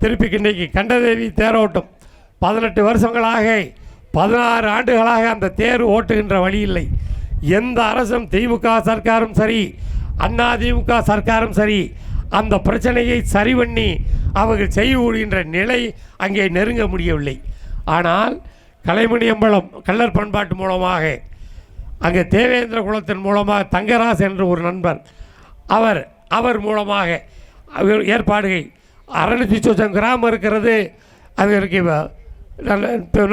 திருப்பி இன்றைக்கி கண்டதேவி தேரோட்டம் 18 வருஷங்களாக 16 ஆண்டுகளாக அந்த தேர் ஓட்டுகின்ற வழி இல்லை. எந்த அரசும் திமுக சர்க்காரும் சரி, அதிமுக சர்க்காரும் சரி, அந்த பிரச்சனையை சரி பண்ணி அவர்கள் செய்யப்படுகின்ற நிலை அங்கே நெருங்க முடியவில்லை. ஆனால் கலைமணி அம்பலம் கள்ளர் பண்பாட்டு மூலமாக அங்கே தேவேந்திர குலத்தின் மூலமாக தங்கராஸ் என்ற ஒரு நண்பர் அவர் மூலமாக ஏற்பாடுகள் 600 கிராமம் இருக்கிறது. அது இருக்கு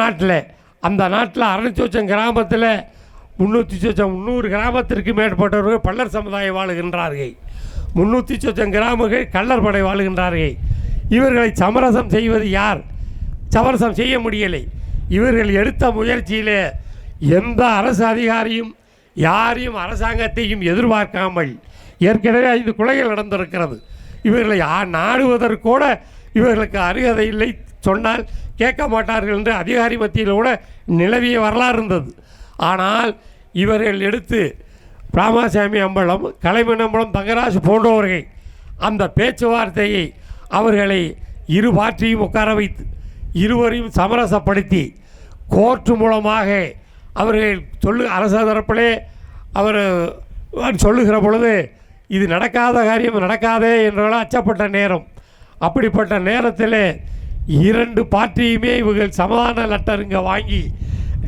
நாட்டில். அந்த நாட்டில் 600 கிராமத்தில் 300 கிராமத்திற்கு மேற்பட்டவர்கள் பல்லர் சமுதாயம் வாழுகின்றார்கள். 300 கிராமங்கள் கள்ளர் படை வாழுகின்றார்கள். இவர்களை சமரசம் செய்வது யார்? சமரசம் செய்ய முடியலை. இவர்கள் எடுத்த முயற்சியிலே எந்த அரசு அதிகாரியும் யாரையும் அரசாங்கத்தையும் எதிர்பார்க்காமல் ஏற்கனவே 5 கொலைகள் நடந்திருக்கிறது. இவர்களை நாடுவதற்கூட இவர்களுக்கு அருகதை இல்லை, சொன்னால் கேட்க மாட்டார்கள் என்று அதிகாரி மத்தியில் கூட நிலவிய வரலாறு இருந்தது. ஆனால் இவர்கள் எடுத்து ராமசாமி அம்பலம், கலைமணி அம்பலம், தங்கராசு போன்றவர்கள் அந்த பேச்சுவார்த்தையை அவர்களை இரு பார்ட்டியும் உட்கார வைத்து இருவரையும் சமரசப்படுத்தி கோர்ட்டு மூலமாக அவர்கள் அரச தரப்பிலே அவர் சொல்லுகிற பொழுது இது நடக்காத காரியம் நடக்காதே என்றெல்லாம் அச்சப்பட்ட நேரம். அப்படிப்பட்ட நேரத்தில் 2 பார்ட்டியுமே இவர்கள் சமாதான லெட்டர் இங்கே வாங்கி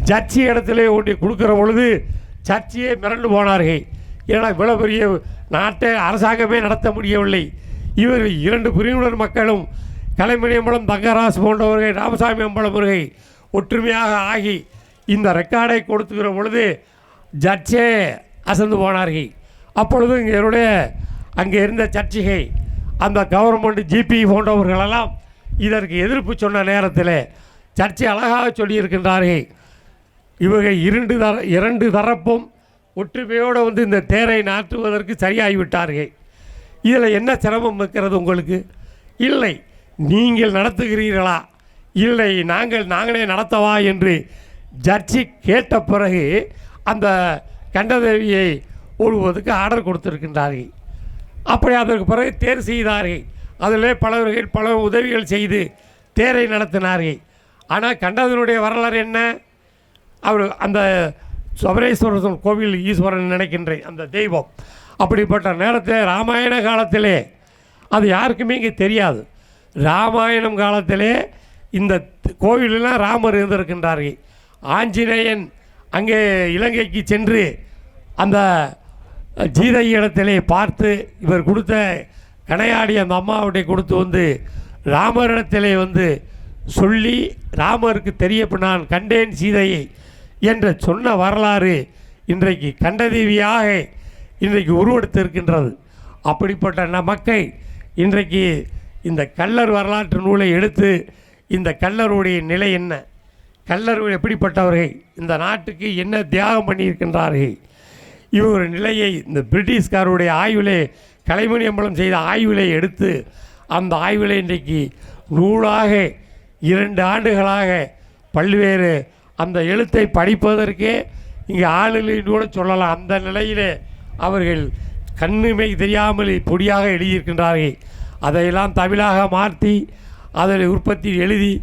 ஜட்ஜி இடத்துல ஒன்று கொடுக்குற பொழுது சர்ச்சையே மிரண்டு போனார்கள். ஏன்னா இவ்வளோ பெரிய நாட்டை அரசாங்கமே நடத்த முடியவில்லை. இவர்கள் 2 பிரிவினர் மக்களும் கலைமணி அம்பலம், தங்கராசு போன்றவர்கள், ராமசாமி அம்பலம் அவர்கள் ஒற்றுமையாக ஆகி இந்த ரெக்கார்டை கொடுத்துக்கிற பொழுது ஜட்ஜே அசந்து போனார்கள். அப்பொழுது இவருடைய அங்கே இருந்த சர்ச்சைகள், அந்த கவர்மெண்ட் ஜிபி போன்றவர்களெல்லாம் இதற்கு எதிர்ப்பு சொன்ன நேரத்தில் சர்ச்சை அழகாக சொல்லியிருக்கின்றார்கள். இவர்கள் 2 தரப்பும் ஒற்றுமையோடு வந்து இந்த தேரை நாட்டுவதற்கு சரியாகிவிட்டார்கள். இதில் என்ன சிரமம் இருக்கிறது உங்களுக்கு? இல்லை, நீங்கள் நடத்துகிறீர்களா, இல்லை நாங்களே நடத்தவா என்று ஜட்ஜி கேட்ட பிறகு அந்த கண்டதேவியை ஓடுவதற்கு ஆர்டர் கொடுத்திருக்கின்றார்கள். அப்படி அதற்கு பிறகு தேர் செய்தார்கள். அதில் பலவர்கள் பல உதவிகள் செய்து தேரை நடத்தினார்கள். ஆனால் கண்டதனுடைய வரலாறு என்ன? அவர் அந்த சபரேஸ்வரர் கோவில் ஈஸ்வரன் நினைக்கின்றேன், அந்த தெய்வம். அப்படிப்பட்ட நேரத்தில் ராமாயண காலத்திலே அது யாருக்குமே இங்கே தெரியாது. ராமாயணம் காலத்திலே இந்த கோவிலெலாம் ராமர் இருந்திருக்கின்றார்கள். ஆஞ்சநேயன் அங்கே இலங்கைக்கு சென்று அந்த ஜீதை இடத்திலே பார்த்து இவர் கொடுத்த கணையாடி அந்த அம்மாவுடைய கொடுத்து வந்து ராமரிடத்திலே வந்து சொல்லி ராமருக்கு நான் கண்டேன் சீதையை என்ற சொன்ன வரலாறு இன்றைக்கு கண்டதேவியாக இன்றைக்கு உருவெடுத்திருக்கின்றது. அப்படிப்பட்ட நமக்கை இன்றைக்கு இந்த கள்ளர் வரலாற்று நூலை எடுத்து இந்த கள்ளருடைய நிலை என்ன, கள்ளர் எப்படிப்பட்டவர்கள், இந்த நாட்டுக்கு என்ன தியாகம் பண்ணியிருக்கின்றார்கள், இவங்க நிலையை இந்த பிரிட்டிஷ்காருடைய ஆய்விலே கலைமணி அம்பலம் செய்த ஆய்விலே எடுத்து அந்த ஆய்விலே இன்றைக்கு நூலாக 2 ஆண்டுகளாக பல்வேறு அந்த எழுத்தை படிப்பதற்கே இங்கே ஆளுநர் கூட சொல்லலாம். அந்த நிலையிலே அவர்கள் கண்ணுமை தெரியாமல் பொடியாக எழுதியிருக்கின்றார்கள். அதையெல்லாம் தமிழாக மாற்றி அதில் உற்பத்தி எழுதி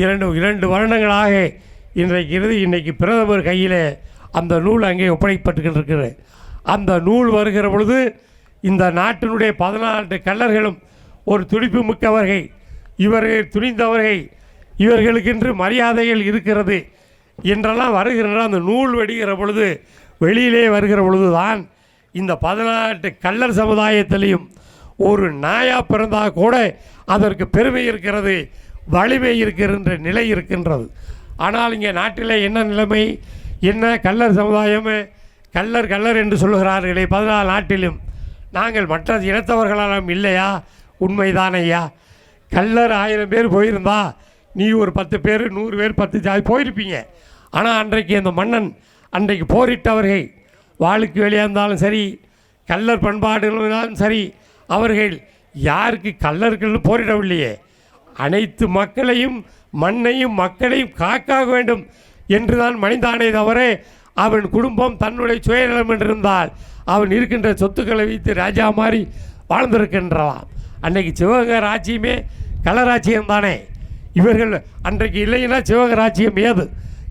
2 வருடங்களாக இன்றைக்கு பிரதமர் கையில் அந்த நூல் அங்கே ஒப்படைப்பட்டுக்கின்றிருக்கிறது. அந்த நூல் வருகிற பொழுது இந்த நாட்டினுடைய 14 கள்ளர்களும் ஒரு துடிப்பு மிக்கவர்கள், இவர்கள் துணிந்தவர்கள், இவர்களுக்கென்று மரியாதைகள் இருக்கிறது என்றெல்லாம் வருகின்ற அந்த நூல் வெடிக்கிற பொழுது வெளியிலே வருகிற பொழுது தான் இந்த 14 கள்ளர் சமுதாயத்திலையும் ஒரு நாயா பிறந்தால் கூட அதற்கு பெருமை இருக்கிறது, வலிமை இருக்கின்ற நிலை இருக்கின்றது. ஆனால் இங்கே நாட்டில் என்ன நிலைமை, என்ன கள்ளர் சமுதாயம் கள்ளர் என்று சொல்லுகிறார்களே 14 நாட்டிலும். நாங்கள் மற்ற இனத்தவர்களெல்லாம் இல்லையா? உண்மைதானையா? கள்ளர் 1000 பேர் போயிருந்தா நீ ஒரு 10 பேர் 100 பேர் 10 ஜாதி போயிருப்பீங்க. ஆனால் அன்றைக்கு அந்த மன்னன் அன்றைக்கு போரிட்டவர்கள் வாளுக்கு வெளியாக இருந்தாலும் சரி, கள்ளர் பண்பாடுகள் இருந்தாலும் சரி, அவர்கள் யாருக்கு கள்ளர்கள்னு போரிடவில்லையே, அனைத்து மக்களையும் மண்ணையும் மக்களையும் காக்க வேண்டும் என்று தான் மனிதானே தவிர அவன் குடும்பம் தன்னுடைய சுயநலம் என்றிருந்தால் அவன் இருக்கின்ற சொத்துக்களை வைத்து ராஜா மாதிரி வாழ்ந்திருக்கின்றான். அன்றைக்கு சிவகங்கை ராஜ்யமே கள்ளராட்சியம் தானே. இவர்கள் அன்றைக்கு இல்லைன்னா சிவகங்கை ராஜ்யம் ஏது?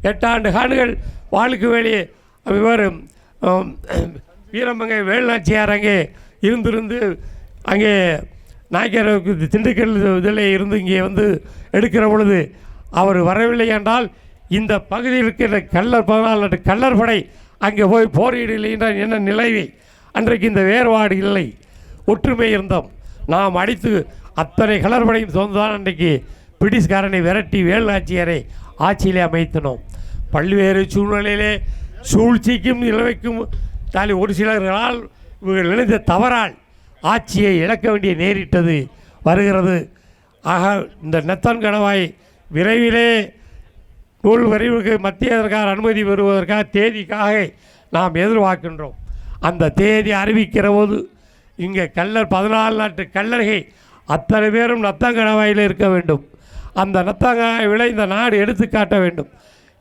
8 ஆண்டு காடுகள் வாளுக்கு வெளியே இவர் வீரமங்கை வேலுநாச்சியார் அங்கே இருந்திருந்து அங்கே நாயக்கர் திண்டுக்கல் இதில் இருந்து இங்கே வந்து எடுக்கிற பொழுது அவர் வரவில்லை என்றால் இந்த பகுதியில் இருக்கிற கள்ளர் 14 கள்ளர் படை அங்கே போய் போரிடலை என்றால் என்ன நிலைவை? அன்றைக்கு இந்த வேறுபாடு இல்லை, ஒற்றுமை இருந்தோம். நாம் அடித்து அத்தனை கலர்படையும் சொந்ததான் அன்றைக்கு பிரிட்டிஷ்காரனை விரட்டி வேலுநாச்சியாரை ஆட்சியிலே அமைத்தனோம். பல்வேறு சூழ்நிலையிலே சூழ்ச்சிக்கும் நிலைமைக்கும் ஒரு சிலர்களால் இவர்கள் நினைத்த தவறால் ஆட்சியை இழக்க வேண்டிய நேரிட்டது வருகிறது. ஆக இந்த நெத்தன் கணவாய் விரைவிலே நூல் வரைவுக்கு மத்திய சர்க்கார் அனுமதி பெறுவதற்காக தேதிக்காக நாம் எதிர்பார்க்கின்றோம். அந்த தேதி அறிவிக்கிற போது இங்கே கள்ளர் 14 நாட்டு கள்ளர்கள் அத்தனை பேரும் நத்தங்கணவாயில் இருக்க வேண்டும். அந்த நத்தங்கணவாயில இந்த நாடு எடுத்து காட்ட வேண்டும்.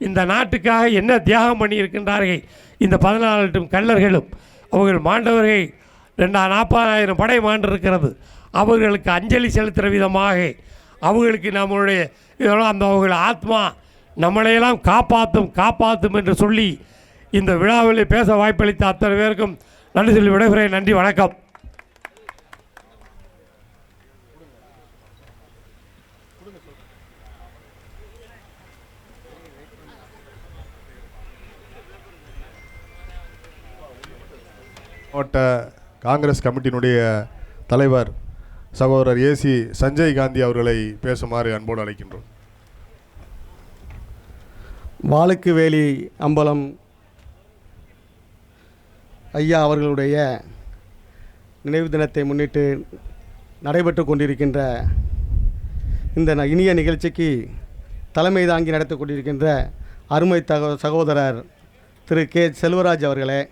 இந்த நாட்டுக்காக என்ன தியாகம் பண்ணியிருக்கின்றார்கள் இந்த 14 கள்ளர்களும். அவர்கள் மாண்டவர்கள் 40,000 படை மாண்டிருக்கிறது. அவர்களுக்கு அஞ்சலி செலுத்துகிற விதமாக அவர்களுக்கு நம்மளுடைய இதெல்லாம் அந்த அவர்கள் ஆத்மா நம்மளையெல்லாம் காப்பாற்றும் என்று சொல்லி இந்த விழாவில் பேச வாய்ப்பளித்த அத்தனை பேருக்கும் நன்றி சொல்லி விடைபெறுகிறேன். நன்றி, வணக்கம். மாவட்ட காங்கிரஸ் கமிட்டியினுடைய தலைவர் சகோதரர் ஏசி சஞ்சய் காந்தி அவர்களை பேசுமாறு அன்போடு அழைக்கின்றோம். வாளுக்கு வேலி அம்பலம் ஐயா அவர்களுடைய நினைவு தினத்தை முன்னிட்டு நடைபெற்று கொண்டிருக்கின்ற இந்த இனிய நிகழ்ச்சிக்கு தலைமை தாங்கி நடத்தி கொண்டிருக்கின்ற அருமை சகோதரர் திரு கே செல்வராஜ் அவர்களே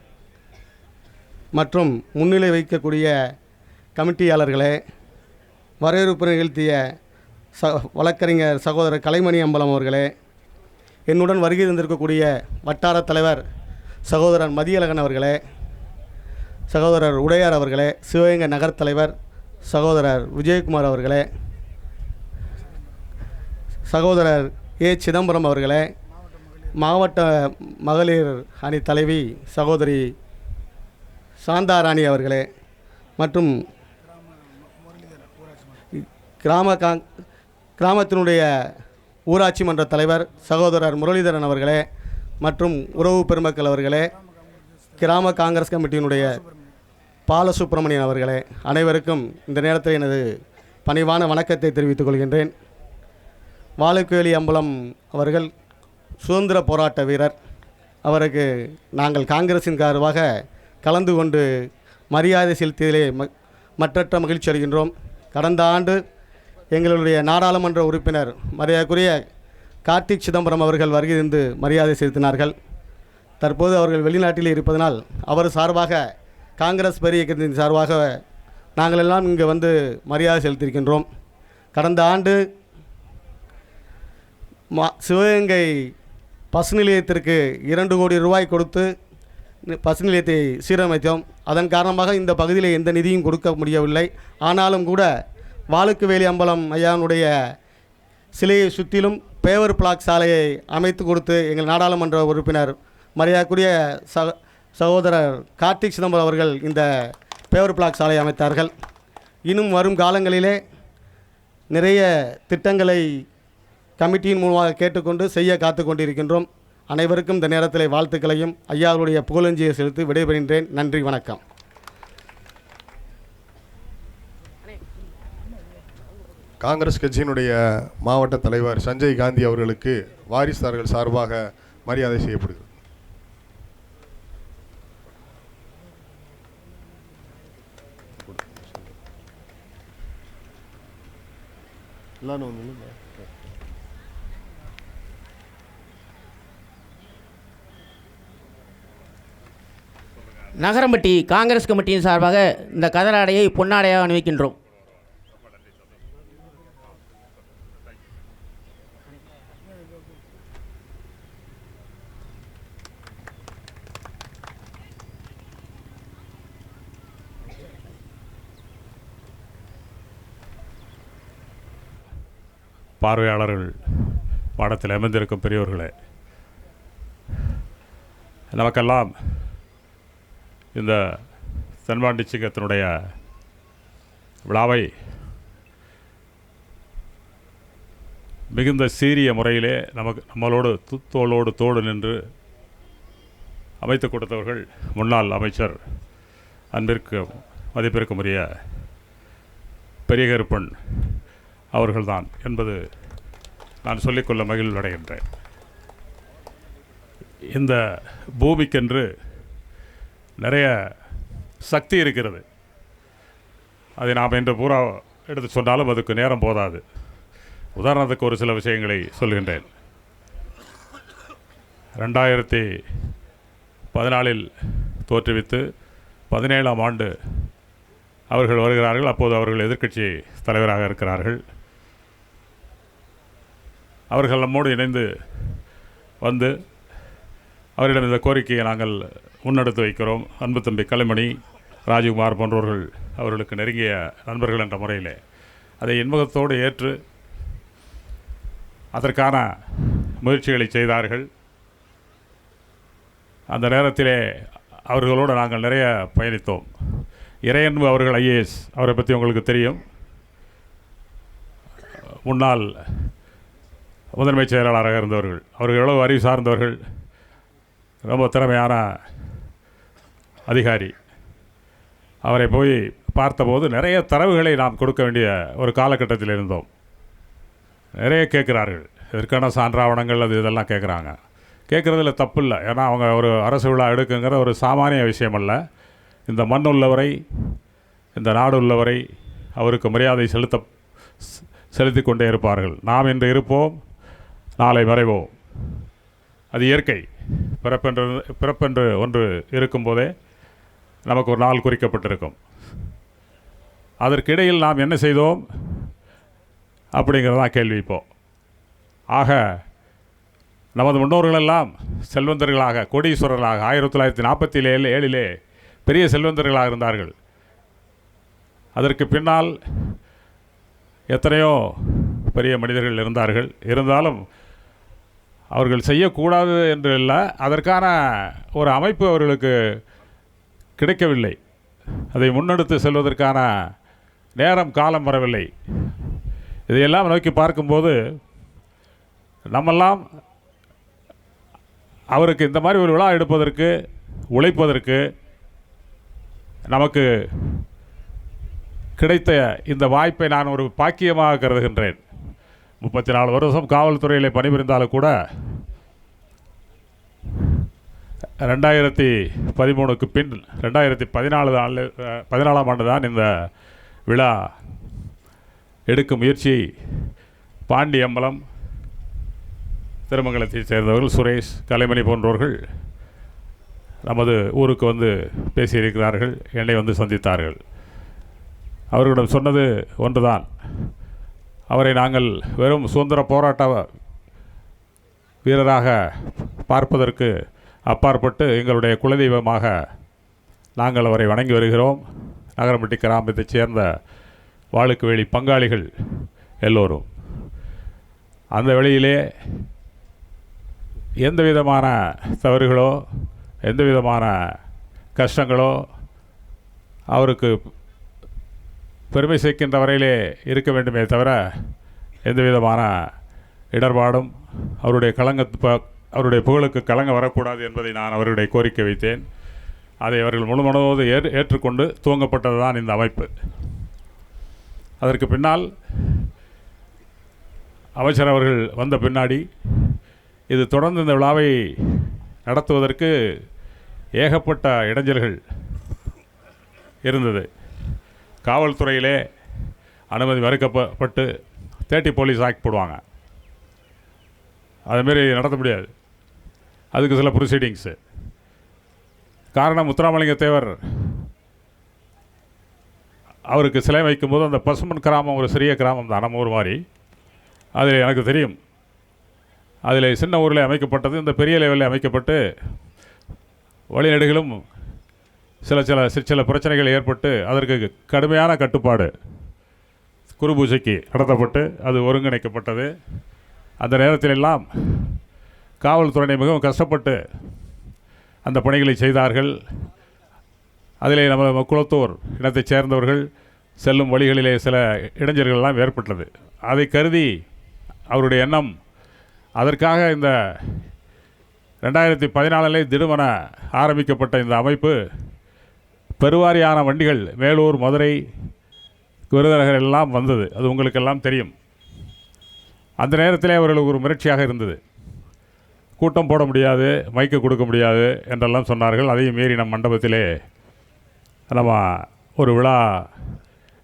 மற்றும் முன்னிலை வைக்கக்கூடிய கமிட்டியாளர்களே, வரவேற்பு நிகழ்த்திய வழக்கறிஞர் சகோதரர் கலைமணி அம்பலம் அவர்களே, என்னுடன் வருகை தந்திருக்கக்கூடிய வட்டார தலைவர் சகோதரர் மதியழகன் அவர்களே, சகோதரர் உடையார் அவர்களே, சிவகங்கை நகர் தலைவர் சகோதரர் விஜயகுமார் அவர்களே, சகோதரர் ஏ சிதம்பரம் அவர்களே, மாவட்ட மகளிர் அணி தலைவி சகோதரி சாந்தாராணி அவர்களே மற்றும் கிராமத்தினுடைய ஊராட்சி மன்ற தலைவர் சகோதரர் முரளிதரன் அவர்களே மற்றும் உறவு பெருமக்கள் அவர்களே, கிராம காங்கிரஸ் கமிட்டியினுடைய பாலசுப்ரமணியன் அவர்களே, அனைவருக்கும் இந்த நேரத்தில் எனது பணிவான வணக்கத்தை தெரிவித்துக் கொள்கின்றேன். வாழைக்குவேலி அம்பலம் அவர்கள் சுதந்திர போராட்ட வீரர். அவருக்கு நாங்கள் காங்கிரசின் சார்பாக கலந்து கொண்டு மரியாதை செலுத்தியதிலே மற்றற்ற மகிழ்ச்சி அடைகின்றோம். கடந்த ஆண்டு எங்களுடைய நாடாளுமன்ற உறுப்பினர் மரியாதைக்குரிய கார்த்திக் சிதம்பரம் அவர்கள் வருகை தந்து மரியாதை செலுத்தினார்கள். தற்போது அவர்கள் வெளிநாட்டில் இருப்பதனால் அவர் சார்பாக காங்கிரஸ் பெரிய இயக்கத்தின் சார்பாக நாங்கள் எல்லாம் இங்கே வந்து மரியாதை செலுத்தியிருக்கின்றோம். கடந்த ஆண்டு சிவகங்கை பசு நிலையத்திற்கு 2 கோடி ரூபாய் கொடுத்து பசு நிலையத்தை சீரமைத்தோம். அதன் காரணமாக இந்த பகுதியில் எந்த நிதியும் கொடுக்க முடியவில்லை. ஆனாலும் கூட வாழைக்குவேலி அம்பலம் ஐயானுடைய சிலையை சுற்றிலும் பேவர் பிளாக் சாலையை அமைத்து கொடுத்து எங்கள் நாடாளுமன்ற உறுப்பினர் மரியாதைக்குரிய சகோதரர் கார்த்திக் சிதம்பரம் அவர்கள் இந்த பேவர் பிளாக் சாலையை அமைத்தார்கள். இன்னும் வரும் காலங்களிலே நிறைய திட்டங்களை கமிட்டியின் மூலமாக கேட்டுக்கொண்டு செய்ய காத்து கொண்டிருக்கின்றோம். அனைவருக்கும் இந்த நேரத்தில் வாழ்த்துக்களையும் ஐயாவுடைய புகழஞ்சியை செலுத்தி விடைபெறுகின்றேன். நன்றி, வணக்கம். காங்கிரஸ் கட்சியினுடைய மாவட்ட தலைவர் சஞ்சய் காந்தி அவர்களுக்கு வாரிசுதார்கள் சார்பாக மரியாதை செய்யப்படுகிறது. நகரம்பட்டி காங்கிரஸ் கமிட்டியின் சார்பாக இந்த கதராடையை பொன்னாடையாக அணிவிக்கின்றோம். பார்வையாளர்கள், பாடத்தில் அமர்ந்திருக்கும் பெரியோர்களே, நமக்கெல்லாம் இந்த தென்பாண்டி சிங்கத்தினுடைய விழாவை மிகுந்த சீரிய முறையிலே நம்மளோடு தோளோடு தோடு நின்று அமைத்து கொடுத்தவர்கள் முன்னாள் அமைச்சர் மதிப்பிற்கும் உரிய பெரியகருப்பன் அவர்கள்தான் என்பது நான் சொல்லிக்கொள்ள மகிழ்வடைகின்றேன். இந்த பூமிக்கென்று நிறைய சக்தி இருக்கிறது. அதை நாம் இன்று பூரா எடுத்து சொன்னாலும் அதுக்கு நேரம் போதாது. உதாரணத்துக்கு ஒரு சில விஷயங்களை சொல்கின்றேன். 2014 தோற்றுவித்து 17ஆம் ஆண்டு அவர்கள் வருகிறார்கள். அப்போது அவர்கள் எதிர்க்கட்சி தலைவராக இருக்கிறார்கள். அவர்கள் நம்மோடு இணைந்து வந்து அவரிடம் இந்த கோரிக்கையை நாங்கள் முன்னெடுத்து வைக்கிறோம். அன்பு தம்பி கலைமணி, ராஜ்குமார் போன்றவர்கள் அவர்களுக்கு நெருங்கிய நண்பர்கள் என்ற முறையிலே அதை இன்முகத்தோடு ஏற்று அதற்கான முயற்சிகளை செய்தார்கள். அந்த நேரத்திலே அவர்களோடு நாங்கள் நிறைய பயணித்தோம். இறையன்பு அவர்கள் ஐஏஎஸ், அவரை பற்றி உங்களுக்கு தெரியும். முன்னாள் முதன்மைச் செயலாளராக இருந்தவர்கள். அவர்கள் எவ்வளவு அறிவு சார்ந்தவர்கள், ரொம்ப திறமையான அதிகாரி. அவரை போய் பார்த்தபோது நிறைய தரவுகளை நாம் கொடுக்க வேண்டிய ஒரு காலகட்டத்தில் இருந்தோம். நிறைய கேட்குறார்கள், இதற்கான சான்றாவணங்கள் அது இதெல்லாம் கேட்குறாங்க. கேட்குறதுல தப்பு இல்லை, ஏன்னா அவங்க ஒரு அரசு விழா எடுக்குங்கிற ஒரு சாமானிய விஷயம் அல்ல. இந்த மண் உள்ளவரை, இந்த நாடு உள்ளவரை அவருக்கு மரியாதை செலுத்தி கொண்டே இருப்பார்கள். நாம் இன்று இருப்போம், நாளை மறைவோம். அது இயற்கை. பிறப்பென்று ஒன்று இருக்கும்போதே நமக்கு ஒரு நாள் குறிக்கப்பட்டிருக்கும். அதற்கிடையில் நாம் என்ன செய்தோம் அப்படிங்கிறதான் கேள்வி. இப்போது ஆக நமது முன்னோர்களெல்லாம் செல்வந்தர்களாக, கோடீஸ்வரர்களாக 1947 பெரிய செல்வந்தர்களாக இருந்தார்கள். அதற்கு பின்னால் எத்தனையோ பெரிய மனிதர்கள் இருந்தார்கள். இருந்தாலும் அவர்கள் செய்யக்கூடாது என்று இல்லை, அதற்கான ஒரு அமைப்பு அவர்களுக்கு கிடைக்கவில்லை. அதை முன்னெடுத்து செல்வதற்கான நேரம், காலம் வரவில்லை. இதையெல்லாம் நோக்கி பார்க்கும்போது நம்மெல்லாம் அவருக்கு இந்த மாதிரி ஒரு விழா எடுப்பதற்கு, உழைப்பதற்கு நமக்கு கிடைத்த இந்த வாய்ப்பை நான் ஒரு பாக்கியமாக கருதுகின்றேன். 34 வருஷம் காவல்துறையில் பணிபுரிந்தாலும் கூட 2013க்கு பின் 2014 ஆண்டு தான் இந்த விழா எடுக்கும் முயற்சியை பாண்டியம்பலம் திருமங்கலத்தைச் சேர்ந்தவர்கள் சுரேஷ் கலைமணி போன்றவர்கள் நமது ஊருக்கு வந்து பேசியிருக்கிறார்கள், என்னை வந்து சந்தித்தார்கள். அவர்களிடம் சொன்னது ஒன்றுதான், அவரை நாங்கள் வெறும் சுதந்திர போராட்ட வீரராக பார்ப்பதற்கு அப்பாற்பட்டு எங்களுடைய குலதெய்வமாக நாங்கள் அவரை வணங்கி வருகிறோம். நகரம்பட்டி கிராமத்தைச் சேர்ந்த வாளுக்கு வேலி பங்காளிகள் எல்லோரும் அந்த வழியிலே எந்த விதமான தவறுகளோ எந்த விதமான கஷ்டங்களோ அவருக்கு பெருமை சேர்க்கின்ற வரையிலே இருக்க வேண்டுமே தவிர எந்த விதமான இடர்பாடும் அவருடைய புகழுக்கு கலங்க வரக்கூடாது என்பதை நான் அவர்களுடைய கோரிக்கை வைத்தேன். அதை அவர்கள் முழுமனதோடு ஏற்றுக்கொண்டு துவங்கப்பட்டது தான் இந்த அமைப்பு. அதற்கு பின்னால் அமைச்சர் அவர்கள் வந்த பின்னாடி இது தொடர்ந்து இந்த விழாவை நடத்துவதற்கு ஏகப்பட்ட இடைஞ்சல்கள் இருந்தது. காவல்துறையிலே அனுமதி மறுக்கப்பட்டு 30 போலீஸ் ஆக்ட் போடுவாங்க. அதுமாரி நடத்த முடியாது, அதுக்கு சில ப்ரொசீடிங்ஸு. காரணம், முத்துராமலிங்க தேவர் அவருக்கு சிலை வைக்கும்போது அந்த பசுமன் கிராமம் ஒரு சிறிய கிராமம் தான், நம்ம ஊர் மாதிரி. அதில் எனக்கு தெரியும், அதில் சின்ன ஊரில் அமைக்கப்பட்டது, இந்த பெரிய லெவலில் அமைக்கப்பட்டு வழிநெடுகளும் சில பிரச்சனைகள் ஏற்பட்டு அதற்கு கடுமையான கட்டுப்பாடு குரு பூஜைக்கு நடத்தப்பட்டு அது ஒருங்கிணைக்கப்பட்டது. அந்த நேரத்திலெல்லாம் காவல்துறையினை மிகவும் கஷ்டப்பட்டு அந்த பணிகளை செய்தார்கள். அதிலே நம்ம குளத்தூர் இனத்தைச் சேர்ந்தவர்கள் செல்லும் வழிகளிலே சில இடைஞ்சல்கள்லாம் ஏற்பட்டது. அதை கருதி அவருடைய எண்ணம், அதற்காக இந்த 2014 திடுமென ஆரம்பிக்கப்பட்ட இந்த அமைப்பு பெருவாரியான வண்டிகள் மேலூர், மதுரை, விருதுநகர் எல்லாம் வந்தது. அது உங்களுக்கெல்லாம் தெரியும். அந்த நேரத்திலே அவர்களுக்கு ஒரு முயற்சியாக இருந்தது. கூட்டம் போட முடியாது, மைக்கு கொடுக்க முடியாது என்றெல்லாம் சொன்னார்கள். அதையும் மீறி நம் மண்டபத்திலே நம்ம ஒரு விழா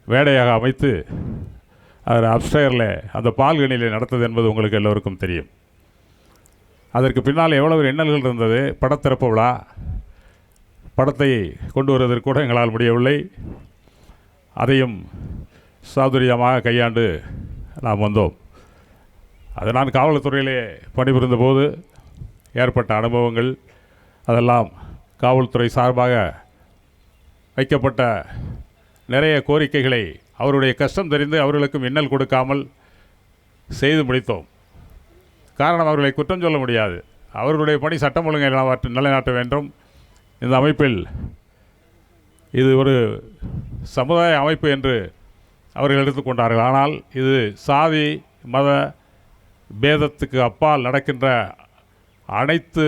வேடையாக அமைத்து அதில் அப்ஸ்டேரில் அந்த பால்கனியில் நடத்தது என்பது உங்களுக்கு எல்லோருக்கும் தெரியும். அதற்கு பின்னால் எவ்வளவு எண்ணல்கள் இருந்தது. படத்திறப்பு விழா, படத்தை கொண்டு வருவதற்கு கூட எங்களால் முடியவில்லை. அதையும் சாதுரியமாக கையாண்டு நாம் வந்தோம். அது நான் காவல்துறையிலே பணிபுரிந்த போது ஏற்பட்ட அனுபவங்கள், அதெல்லாம் காவல்துறை சார்பாக வைக்கப்பட்ட நிறைய கோரிக்கைகளை அவருடைய கஷ்டம் தெரிந்து அவர்களுக்கும் இன்னல் கொடுக்காமல் செய்து முடித்தோம். காரணம், அவர்களை குற்றம் சொல்ல முடியாது. அவர்களுடைய பணி சட்டம் ஒழுங்கை நிலைநாட்ட வேண்டும். இந்த அமைப்பில் இது ஒரு சமுதாய அமைப்பு என்று அவர்கள் எடுத்துக்கொண்டார்கள். ஆனால் இது சாதி மத பேதத்துக்கு அப்பால் நடக்கின்ற அனைத்து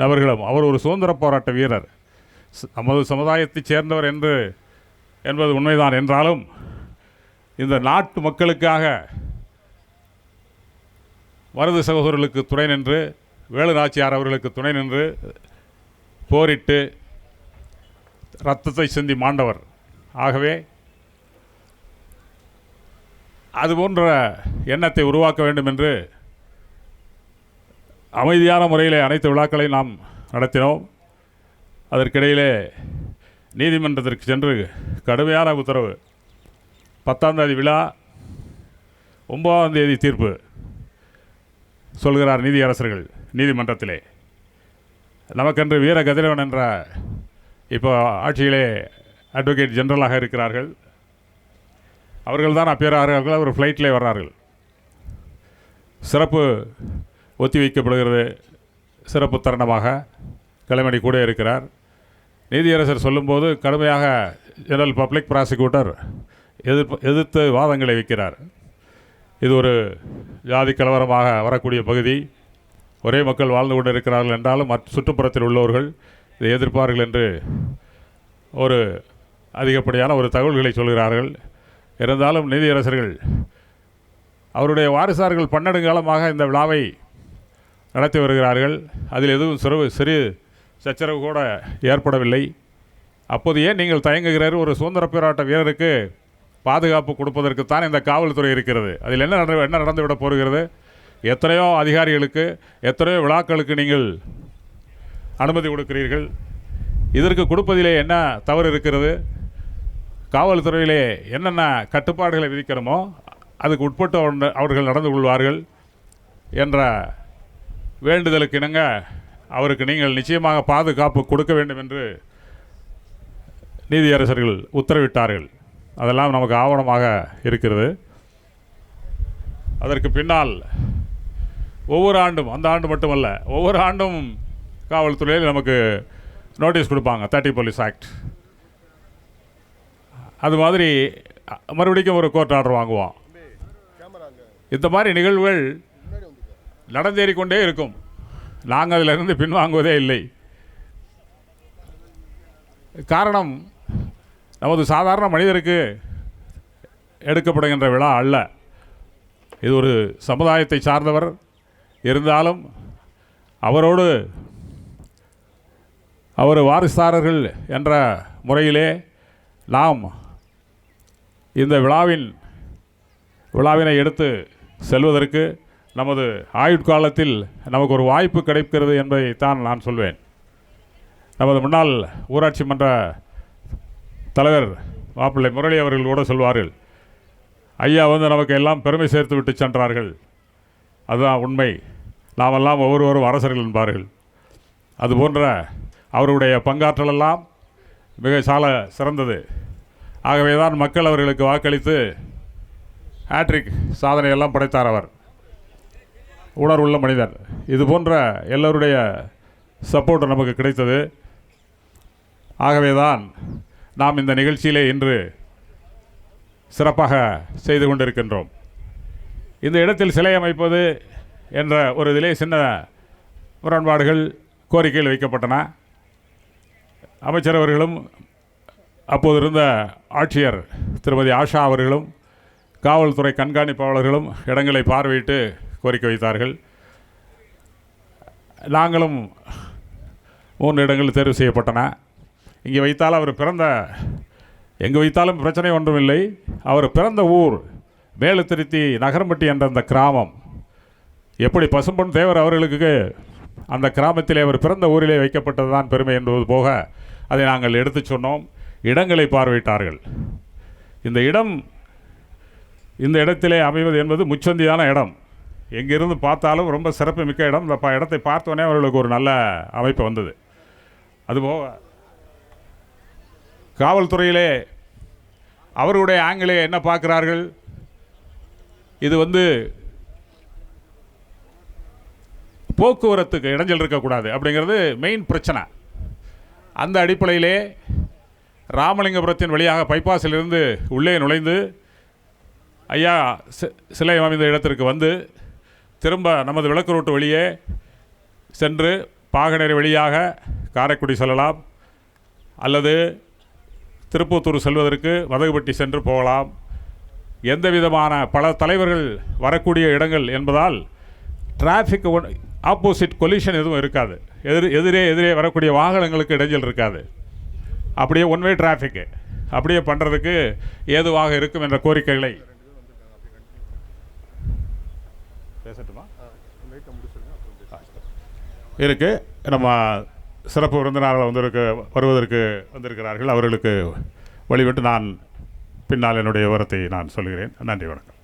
நபர்களும், அவர் ஒரு சுதந்திர போராட்ட வீரர், நமது சமுதாயத்தைச் சேர்ந்தவர் என்பது உண்மைதான். என்றாலும் இந்த நாட்டு மக்களுக்காக மருது சகோதரர்களுக்கு துணை நின்று, வேலு நாச்சியார் அவர்களுக்கு துணை நின்று போரிட்டு இரத்தத்தை சிந்தி மாண்டவர். ஆகவே அதுபோன்ற எண்ணத்தை உருவாக்க வேண்டும் என்று அமைதியான முறையில் அனைத்து விழாக்களை நாம் நடத்தினோம். அதற்கிடையிலே நீதிமன்றத்திற்கு சென்று கடுமையான உத்தரவு. 10ஆம் தேதி விழா, 9ஆம் தேதி தீர்ப்பு சொல்கிறார் நீதியரசர்கள் நீதிமன்றத்திலே. நமக்கென்று வீர கதிரவன் என்ற இப்போ ஆட்சியிலே அட்வொகேட் ஜெனரலாக இருக்கிறார்கள், அவர்கள் தான் அப்பேறார்கள். அவர் ஃப்ளைட்டிலே வர்றார்கள். சிறப்பு ஒத்தி வைக்கப்படுகிறது. சிறப்பு தருணமாக கலைமணி கூட இருக்கிறார். நீதியரசர் சொல்லும்போது கடுமையாக ஜெனரல் பப்ளிக் ப்ராசிக்யூட்டர் எதிர்த்து வாதங்களை வைக்கிறார். இது ஒரு ஜாதி கலவரமாக வரக்கூடிய பகுதி, ஒரே மக்கள் வாழ்ந்து கொண்டு இருக்கிறார்கள் என்றாலும் சுற்றுப்புறத்தில் உள்ளவர்கள் இதை எதிர்ப்பார்கள் என்று ஒரு அதிகப்படியான ஒரு தகவல்களை சொல்கிறார்கள். இருந்தாலும் நீதியரசர்கள் அவருடைய வாரிசார்கள் பன்னெடுங்காலமாக இந்த விழாவை நடத்தி வருகிறார்கள். அதில் எதுவும் சிறு சச்சரவு கூட ஏற்படவில்லை. அப்போது ஏன் நீங்கள் தயங்குகிறீர்கள்? ஒரு சுதந்திர போராட்ட வீரருக்கு பாதுகாப்பு கொடுப்பதற்குத்தான் இந்த காவல்துறை இருக்கிறது. அதில் என்ன நடந்துவிட போகிறது? எத்தனையோ அதிகாரிகளுக்கு எத்தனையோ விழாக்களுக்கு நீங்கள் அனுமதி கொடுக்கிறீர்கள். இதற்கு கொடுப்பதிலே என்ன தவறு இருக்கிறது? காவல்துறையிலே என்னென்ன கட்டுப்பாடுகளை விதிக்கணுமோ அதுக்கு உட்பட்டு அவர்கள் நடந்து கொள்வார்கள் என்ற வேண்டுதலுக்கு இணங்க அவருக்கு நீங்கள் நிச்சயமாக பாதுகாப்பு கொடுக்க வேண்டும் என்று நீதியரசர்கள் உத்தரவிட்டார்கள். அதெல்லாம் நமக்கு ஆவணமாக இருக்கிறது. அதற்கு பின்னால் ஒவ்வொரு ஆண்டும், அந்த ஆண்டு மட்டுமல்ல, ஒவ்வொரு ஆண்டும் காவல்துறையில் நமக்கு நோட்டீஸ் கொடுப்பாங்க, 30 போலீஸ் ஆக்ட். அது மாதிரி மறுபடியும் ஒரு கோர்ட் ஆர்டர் வாங்குவோம். இந்த மாதிரி நிகழ்வுகள் நடந்தேறிக்கொண்டே இருக்கும். நாங்கள் அதிலிருந்து பின்வாங்குவதே இல்லை. காரணம், நமது சாதாரண மனிதருக்கு எடுக்கப்படுகின்ற விழா அல்ல. இது ஒரு சமுதாயத்தை சார்ந்தவர். இருந்தாலும் அவரோடு அவர் வாரிசுதாரர்கள் என்ற முறையிலே நாம் இந்த விழாவினை எடுத்து செல்வதற்கு நமது ஆயுட்காலத்தில் நமக்கு ஒரு வாய்ப்பு கிடைக்கிறது என்பதைத்தான் நான் சொல்வேன். நமது முன்னாள் ஊராட்சி மன்ற தலைவர் மாப்பிள்ளை முரளி அவர்கள் கூட சொல்வார்கள், ஐயா நமக்கு எல்லாம் பெருமை சேர்த்து விட்டு சென்றார்கள். அதுதான் உண்மை. நாமெல்லாம் ஒவ்வொருவரும் அரசர்கள் என்பார்கள். அதுபோன்ற அவருடைய பங்காற்றலெல்லாம் மிக சால சிறந்தது. ஆகவே தான் மக்கள் அவர்களுக்கு வாக்களித்து ஹேட்ரிக் சாதனையெல்லாம் படைத்தார். அவர் உணர்வுள்ள மனிதர். இது போன்ற எல்லோருடைய சப்போர்ட் நமக்கு கிடைத்தது. ஆகவே தான் நாம் இந்த நிகழ்ச்சியிலே இன்று சிறப்பாக செய்து கொண்டிருக்கின்றோம். இந்த இடத்தில் சிலை அமைப்பது என்ற ஒரு இதிலே சின்ன முரண்பாடுகள், கோரிக்கைகள் வைக்கப்பட்டன. அமைச்சர் அவர்களும் அப்போது இருந்த ஆட்சியர் திருமதி ஆஷா அவர்களும் காவல்துறை கண்காணிப்பாளர்களும் இடங்களை பார்வையிட்டு கோரிக்கை வைத்தார்கள். நாங்களும் 3 இடங்கள் தேர்வு செய்யப்பட்டன. இங்கே வைத்தால் அவர் எங்கே வைத்தாலும் பிரச்சனை ஒன்றுமில்லை. அவர் பிறந்த ஊர் மேலுத்திருத்தி நகரம்பட்டி என்ற அந்த கிராமம், எப்படி பசும்பொன் தேவர் அவர்களுக்கு அந்த கிராமத்திலே அவர் பிறந்த ஊரிலே வைக்கப்பட்டது தான் பெருமை என்பது போக அதை நாங்கள் எடுத்து சொன்னோம். இடங்களை பார்வையிட்டார்கள். இந்த இடத்திலே அமைவது என்பது முச்சந்தியான இடம். எங்கிருந்து பார்த்தாலும் ரொம்ப சிறப்பு மிக்க இடம். இந்த இடத்தை பார்த்தோன்னே அவர்களுக்கு ஒரு நல்ல அமைப்பு வந்தது. அதுபோக காவல்துறையிலே அவர்களுடைய ஆங்கிலே என்ன பார்க்கிறார்கள், இது போக்குவரத்துக்கு இடைஞ்சல் இருக்கக்கூடாது அப்படிங்கிறது மெயின் பிரச்சனை. அந்த அடிப்படையிலே ராமலிங்கபுரத்தின் வழியாக பைபாஸிலிருந்து உள்ளே நுழைந்து ஐயா சிலை அமைந்த இடத்திற்கு வந்து திரும்ப நமது விளக்கு ரோட்டு வழியே சென்று பாகனேரி வழியாக காரைக்குடி செல்லலாம், அல்லது திருப்பத்தூர் செல்வதற்கு மதகுபட்டி சென்று போகலாம். எந்த விதமான பல தலைவர்கள் வரக்கூடிய இடங்கள் என்பதால் டிராஃபிக் ஆப்போசிட் கொலிஷன் எதுவும் இருக்காது. எதிரே வரக்கூடிய வாகனங்களுக்கு இடைஞ்சல் இருக்காது. அப்படியே ஒன்வே டிராஃபிக்கு அப்படியே பண்ணுறதுக்கு ஏதுவாக இருக்கும் என்ற கோரிக்கைகளை பேசட்டுமா இருக்கு. நம்ம சிறப்பு விருந்தினர்கள் வருவதற்கு வந்திருக்கிறார்கள். அவர்களுக்கு வழிவிட்டு நான் பின்னால் என்னுடைய விவரத்தை நான் சொல்கிறேன். நன்றி, வணக்கம்.